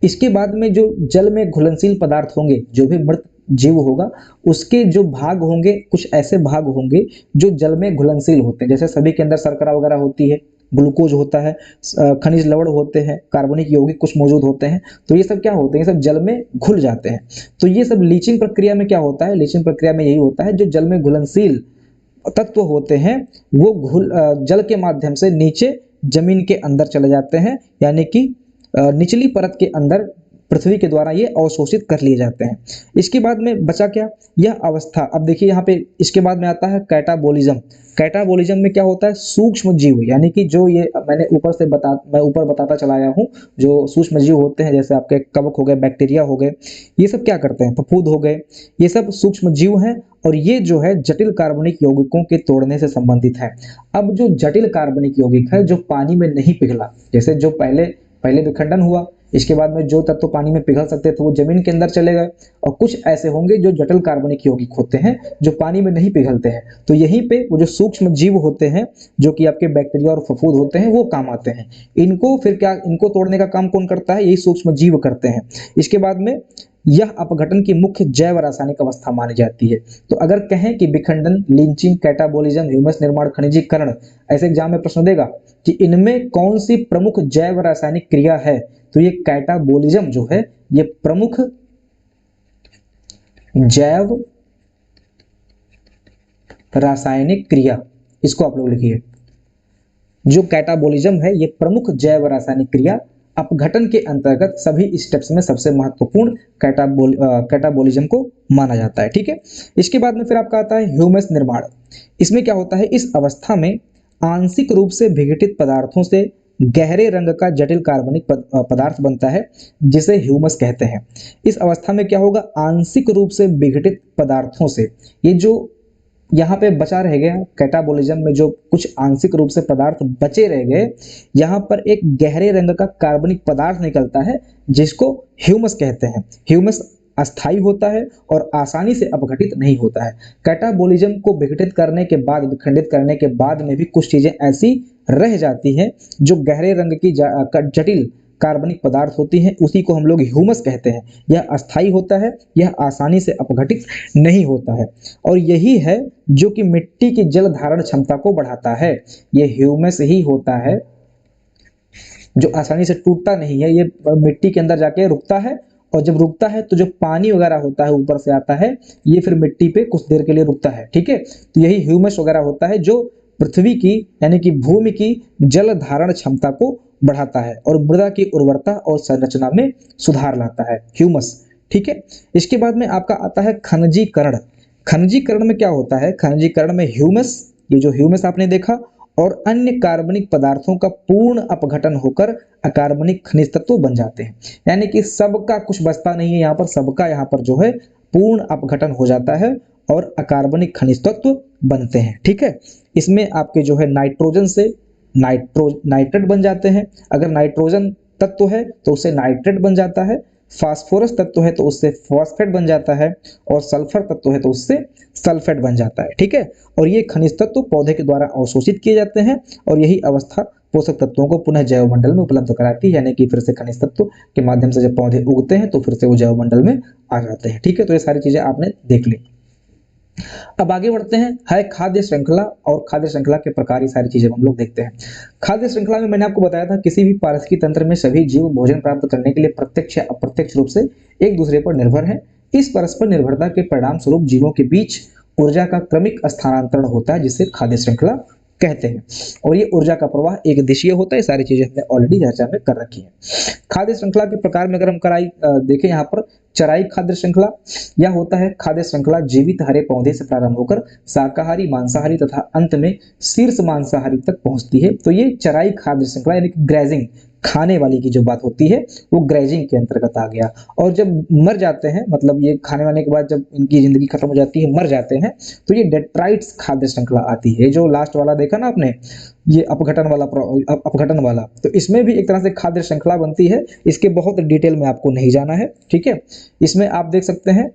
इसके बाद में जो जल में घुलनशील पदार्थ होंगे, जो भी मृत जीव होगा उसके जो भाग होंगे, कुछ ऐसे भाग होंगे जो जल में घुलनशील होते हैं। जैसे सभी के अंदर शर्करा वगैरह होती है, ग्लूकोज होता है, खनिज लवण होते हैं, कार्बनिक यौगिक कुछ मौजूद होते हैं। तो ये सब क्या होते हैं? ये सब जल में घुल जाते हैं। तो ये सब लीचिंग प्रक्रिया में क्या होता है? लीचिंग प्रक्रिया में यही होता है, जो जल में घुलनशील तत्व होते हैं वो जल के माध्यम से नीचे जमीन के अंदर चले जाते हैं, यानी कि निचली परत के अंदर पृथ्वी के द्वारा ये अवशोषित कर लिए जाते हैं। इसके बाद में बचा क्या? यह अवस्था। अब देखिए यहाँ पे इसके बाद में आता है कैटाबोलिज्म। कैटाबोलिज्म में क्या होता है? सूक्ष्म जीव, यानी कि जो ये मैं ऊपर बताता चला आया हूँ, जो सूक्ष्म जीव होते हैं, जैसे आपके कवक हो गए, बैक्टीरिया हो गए, ये सब क्या करते हैं? फफूंद हो गए, ये सब सूक्ष्म जीव हैं। और ये जो है जटिल कार्बनिक यौगिकों के तोड़ने से संबंधित है। अब जो जटिल कार्बनिक यौगिक है जो पानी में नहीं पिघला, जैसे जो पहले विखंडन हुआ, इसके बाद में जो तत्व पानी में पिघल सकते थे वो जमीन के अंदर चले गए, और कुछ ऐसे होंगे जो जटिल कार्बनिक यौगिक होते हैं जो पानी में नहीं पिघलते हैं। तो यहीं पे वो जो सूक्ष्म जीव होते हैं, जो कि आपके बैक्टीरिया और फफूंद होते हैं, वो काम आते हैं। इनको फिर क्या, इनको तोड़ने का काम कौन करता है? यही सूक्ष्म जीव करते हैं। इसके बाद में यह अपघटन की मुख्य जैव रासायनिक अवस्था मानी जाती है। तो अगर कहें कि विखंडन, लिंचिंग, कैटाबोलिज्म, ह्यूमस निर्माण, खनिजीकरण, ऐसे एग्जाम में प्रश्न देगा कि इनमें कौन सी प्रमुख जैव रासायनिक क्रिया है, तो ये कैटाबोलिज्म जो है ये प्रमुख जैव रासायनिक क्रिया, इसको आप लोग लिखिए। जो कैटाबोलिज्म है ये प्रमुख जैव रासायनिक क्रिया अपघटन के अंतर्गत सभी स्टेप्स में सबसे महत्वपूर्ण कैटाबोलिज्म को माना जाता है। ठीक है, इसके बाद में फिर आपका आता है ह्यूमस निर्माण। इसमें क्या होता है? इस अवस्था में आंशिक रूप से विघटित पदार्थों से गहरे रंग का जटिल कार्बनिक पदार्थ बनता है, जिसे ह्यूमस कहते हैं। इस अवस्था में क्या होगा? आंशिक रूप से विघटित पदार्थों से, ये जो यहाँ पे बचा रह गया कैटाबोलिज्म में जो कुछ आंशिक रूप से पदार्थ बचे रह गए, यहाँ पर एक गहरे रंग का कार्बनिक पदार्थ निकलता है जिसको ह्यूमस कहते हैं। ह्यूमस अस्थाई होता है और आसानी से अपघटित नहीं होता है। कैटाबोलिज्म को विघटित करने के बाद, विखंडित करने के बाद में भी कुछ चीजें ऐसी रह जाती हैं जो गहरे रंग की जटिल कार्बनिक पदार्थ होती हैं, उसी को हम लोग ह्यूमस कहते हैं। यह अस्थाई होता है, यह आसानी से अपघटित नहीं होता है, और यही है जो कि मिट्टी की जल धारण क्षमता को बढ़ाता है। यह ह्यूमस ही होता है जो आसानी से टूटता नहीं है, ये मिट्टी के अंदर जाके रुकता है, और जब रुकता है तो जो पानी वगैरह होता है ऊपर से आता है, ये फिर मिट्टी पे कुछ देर के लिए रुकता है। ठीक है, तो यही ह्यूमस वगैरह होता है जो पृथ्वी की यानी कि भूमि की जल धारण क्षमता को बढ़ाता है और मृदा की उर्वरता और संरचना में सुधार लाता है, ह्यूमस। ठीक है, इसके बाद में आपका आता है खनिजीकरण। खनिजीकरण में क्या होता है? खनिजीकरण में ह्यूमस, ये जो ह्यूमस आपने देखा, और अन्य कार्बनिक पदार्थों का पूर्ण अपघटन होकर अकार्बनिक खनिज तत्व बन जाते हैं। यानी कि सबका कुछ बचता नहीं है, यहाँ पर सबका यहाँ पर जो है पूर्ण अपघटन हो जाता है और अकार्बनिक खनिज तत्व बनते हैं। ठीक है, इसमें आपके जो है नाइट्रोजन से नाइट्रेट बन जाते हैं। अगर नाइट्रोजन तत्व है तो उससे नाइट्रेट बन जाता है, फास्फोरस तत्व है तो उससे फॉस्फेट बन जाता है, और सल्फर तत्व है तो उससे सल्फेट बन जाता है। ठीक है, और ये खनिज तत्व पौधे के द्वारा अवशोषित किए जाते हैं, और यही अवस्था पोषक तत्वों को पुनः जैवमंडल में उपलब्ध कराती है। यानी कि फिर से खनिज तत्व के माध्यम से जब पौधे उगते हैं तो फिर से वो जैवमंडल में आ जाते हैं। ठीक है, तो ये सारी चीजें आपने देख ली। अब आगे बढ़ते हैं, है खाद्य श्रृंखला, और खाद्य श्रृंखला के प्रकार, ये सारी चीजें हम लोग देखते हैं। खाद्य श्रृंखला में मैंने आपको बताया था किसी भी पारिस्थितिकी तंत्र में सभी जीव भोजन प्राप्त करने के लिए प्रत्यक्ष या अप्रत्यक्ष रूप से एक दूसरे पर निर्भर हैं। इस परस्पर निर्भरता के परिणाम स्वरूप जीवों के बीच ऊर्जा का क्रमिक स्थानांतरण होता है, जिसे खाद्य श्रृंखला कहते हैं, और ये ऊर्जा का प्रवाह एक दिशीय होता है। सारी चीजें हमने ऑलरेडी चर्चा में कर रखी है। खाद्य श्रृंखला के प्रकार में अगर हम देखें यहाँ पर चराई खाद्य श्रृंखला, यह होता है खाद्य श्रृंखला जीवित हरे पौधे से प्रारंभ होकर शाकाहारी, मांसाहारी तथा अंत में शीर्ष मांसाहारी तक पहुंचती है। तो ये चराई खाद्य श्रृंखला यानी कि ग्रेजिंग, खाने वाली की जो बात होती है वो ग्रेजिंग के अंतर्गत आ गया। और जब मर जाते हैं, मतलब ये खाने वाने के बाद जब इनकी जिंदगी खत्म हो जाती है, मर जाते हैं, तो ये डेट्राइट्स खाद्य श्रृंखला आती है। जो लास्ट वाला देखा ना आपने, ये अपघटन वाला, तो इसमें भी एक तरह से खाद्य श्रृंखला बनती है। इसके बहुत डिटेल में आपको नहीं जाना है। ठीक है, इसमें आप देख सकते हैं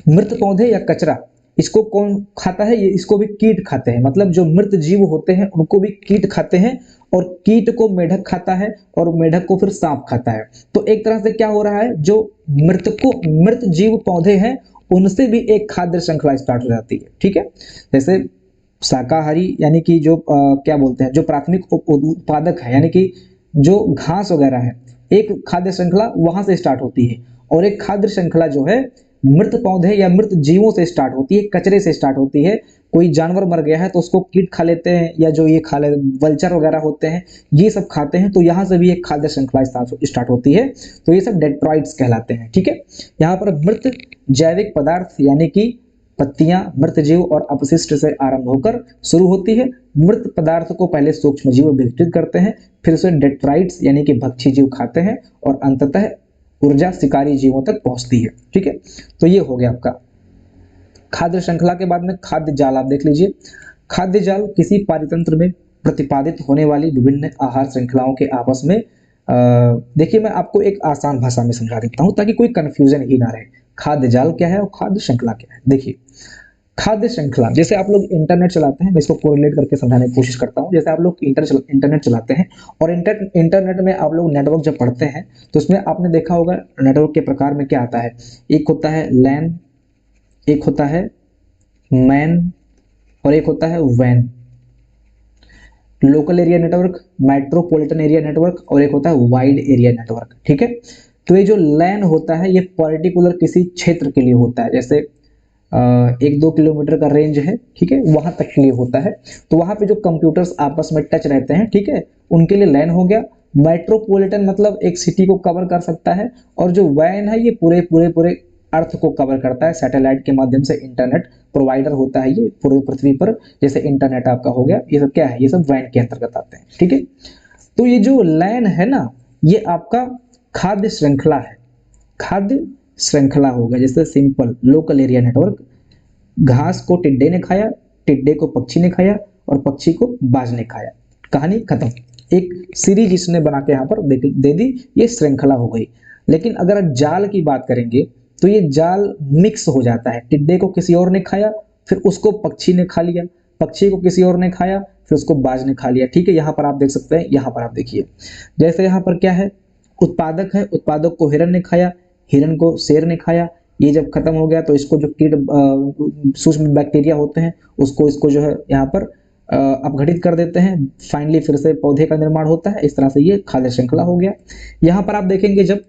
मृत पौधे या कचरा, इसको कौन खाता है? ये इसको भी कीट खाते हैं। मतलब जो मृत जीव होते हैं उनको भी कीट खाते हैं, और कीट को मेढक खाता है, और मेढक को फिर सांप खाता है। तो एक तरह से क्या हो रहा है, जो मृत जीव पौधे हैं उनसे भी एक खाद्य श्रृंखला स्टार्ट हो जाती है। ठीक है, जैसे शाकाहारी यानी कि जो क्या बोलते हैं, जो प्राथमिक उत्पादक है, यानी कि जो घास वगैरह है, एक खाद्य श्रृंखला वहां से स्टार्ट होती है, और एक खाद्य श्रृंखला जो है मृत पौधे या मृत जीवों से स्टार्ट होती है, कचरे से स्टार्ट होती है। कोई जानवर मर गया है तो उसको कीट खा लेते हैं, या जो ये खा ले वल्चर वगैरह होते हैं, ये सब खाते हैं, तो यहाँ से भी एक खाद्य श्रृंखला स्टार्ट होती है। तो ये सब डेट्रॉइट्स कहलाते हैं। ठीक है, यहाँ पर मृत जैविक पदार्थ यानी कि पत्तियां, मृत जीव और अपशिष्ट से आरंभ होकर शुरू होती है। मृत पदार्थ को पहले सूक्ष्म जीव विघटित करते हैं, फिर उसे डेट्राइट्स यानी कि भक्षी जीव खाते हैं, और अंततः ऊर्जा शिकारी जीवों तक पहुंचती है। ठीक है, तो ये हो गया आपका खाद्य श्रृंखला। के बाद में खाद्य जाल आप देख लीजिए। खाद्य जाल किसी पारितंत्र में प्रतिपादित होने वाली विभिन्न आहार श्रृंखलाओं के आपस में देखिए, मैं आपको एक आसान भाषा में समझा देता हूं ताकि कोई कंफ्यूजन ही ना रहे। खाद्य जाल क्या है और खाद्य श्रृंखला क्या है? देखिए, खाद्य श्रृंखला, जैसे आप लोग इंटरनेट चलाते हैं, मैं इसको कोरिलेट करके समझाने की कोशिश करता हूं। जैसे आप लोग इंटरनेट चलाते हैं, और इंटरनेट में आप लोग नेटवर्क जब पढ़ते हैं तो उसमें आपने देखा होगा नेटवर्क के प्रकार में क्या आता है। एक होता है लैन, एक होता है मैन, और एक होता है वैन। Local area network, metropolitan area network, और एक होता है वाइड एरिया नेटवर्क। ठीक है, तो ये जो लैन होता है ये पर्टिकुलर किसी क्षेत्र के लिए होता है। जैसे 1-2 किलोमीटर का रेंज है, ठीक है, वहां तक के लिए होता है। तो वहां पे जो कंप्यूटर्स आपस में टच रहते हैं, ठीक है, उनके लिए लैन हो गया। मेट्रोपॉलिटन मतलब एक सिटी को कवर कर सकता है, और जो वैन है ये पूरे अर्थ को कवर करता है। सैटेलाइट के माध्यम से इंटरनेट प्रोवाइडर होता है ये पूरे पृथ्वी पर, जैसे इंटरनेट आपका हो गया। ये सब क्या है? ये सब वैन के अंतर्गत आते हैं। ठीक है, तो ये जो लैन है ना, ये आपका खाद्य श्रृंखला है। खाद्य श्रृंखला होगा, जैसे सिंपल लोकल एरिया नेटवर्क, घास को टिड्डे ने खाया, टिड्डे को पक्षी ने खाया और पक्षी को बाज ने खाया। कहानी खत्म। एक सीरीज इसने बना के यहाँ पर दे दी, ये श्रृंखला हो गई। लेकिन अगर जाल की बात करेंगे तो ये जाल मिक्स हो जाता है। टिड्डे को किसी और ने खाया, फिर उसको पक्षी ने खा लिया, पक्षी को किसी और ने खाया, फिर उसको बाज ने खा लिया। ठीक है, यहाँ पर आप देख सकते हैं। यहाँ पर आप देखिए, जैसे यहाँ पर क्या है, उत्पादक है, उत्पादक को हिरण ने खाया, हिरण को शेर ने खाया। ये जब खत्म हो गया तो इसको जो कीट सूक्ष्म बैक्टीरिया होते हैं उसको इसको जो है यहाँ पर अपघटित कर देते हैं। फाइनली फिर से पौधे का निर्माण होता है। इस तरह से ये खाद्य श्रृंखला हो गया। यहाँ पर आप देखेंगे जब,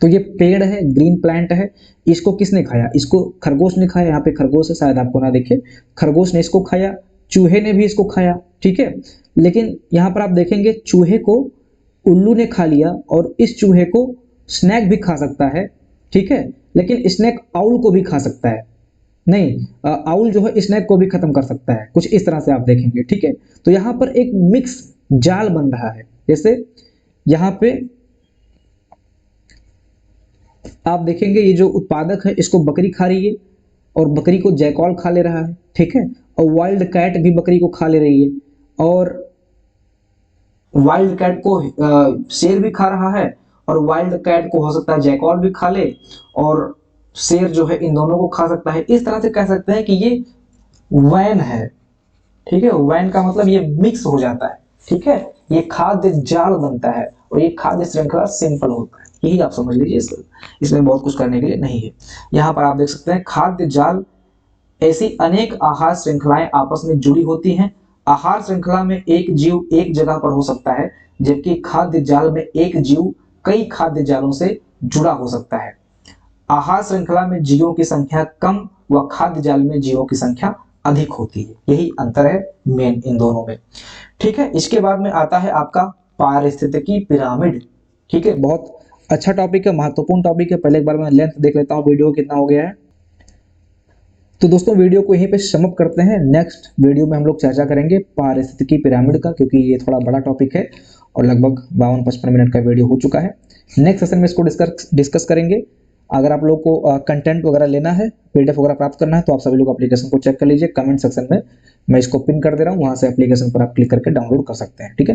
तो ये पेड़ है, ग्रीन प्लांट है, इसको किसने खाया? इसको खरगोश ने खाया। यहाँ पे खरगोश है, शायद आपको ना दिखे, खरगोश ने इसको खाया, चूहे ने भी इसको खाया। ठीक है, लेकिन यहाँ पर आप देखेंगे चूहे को उल्लू ने खा लिया और इस चूहे को स्नैक भी खा सकता है। ठीक है, लेकिन स्नैक आउल को भी खा सकता है। नहीं, आउल जो है स्नैक को भी खत्म कर सकता है। कुछ इस तरह से आप देखेंगे। ठीक है, तो यहाँ पर एक मिक्स जाल बन रहा है। जैसे यहाँ पे आप देखेंगे ये जो उत्पादक है इसको बकरी खा रही है और बकरी को जैकॉल खा ले रहा है। ठीक है, और वाइल्ड कैट भी बकरी को खा ले रही है और वाइल्ड कैट को शेर भी खा रहा है और वाइल्ड कैट को हो सकता है जैकॉल भी खा ले और शेर जो है इन दोनों को खा सकता है। इस तरह से कह सकते हैं कि ये वैन है। ठीक है, वैन का मतलब ये मिक्स हो जाता है। ठीक है, ये खाद्य जाल बनता है और ये खाद्य श्रृंखला सिंपल होता है। यही आप समझ लीजिए, इसमें बहुत कुछ करने के लिए नहीं है। यहाँ पर आप देख सकते हैं खाद्य जाल, ऐसी अनेक आहार श्रृंखलाएं आपस में जुड़ी होती हैं। आहार श्रृंखला में एक जीव एक जगह पर हो सकता है, जबकि खाद्य जाल में एक जीव कई खाद्य जालों से जुड़ा हो सकता है। आहार श्रृंखला में जीवों की संख्या कम व खाद्य जाल में जीवों की संख्या अधिक होती है। यही अंतर है मेन इन दोनों में। ठीक है, इसके बाद में आता है आपका पारिस्थितिकी पिरामिड। ठीक है, बहुत अच्छा टॉपिक है, महत्वपूर्ण टॉपिक है। पहले एक बार मैं लेंथ देख लेता हूँ, वीडियो कितना हो गया है। तो दोस्तों वीडियो को यहीं पे समअप करते हैं। नेक्स्ट वीडियो में हम लोग चर्चा करेंगे पारिस्थितिकी पिरामिड का, क्योंकि ये थोड़ा बड़ा टॉपिक है और लगभग 52-55 मिनट का वीडियो हो चुका है। नेक्स्ट सेशन में इसको डिस्कस करेंगे। अगर आप लोग को कंटेंट वगैरह लेना है, पीडीएफ वगैरह प्राप्त करना है, तो आप सभी लोग एप्लीकेशन को चेक कर लीजिए। कमेंट सेक्शन में मैं इसको पिन कर दे रहा हूँ, वहाँ से एप्लीकेशन पर आप क्लिक करके डाउनलोड कर सकते हैं। ठीक है।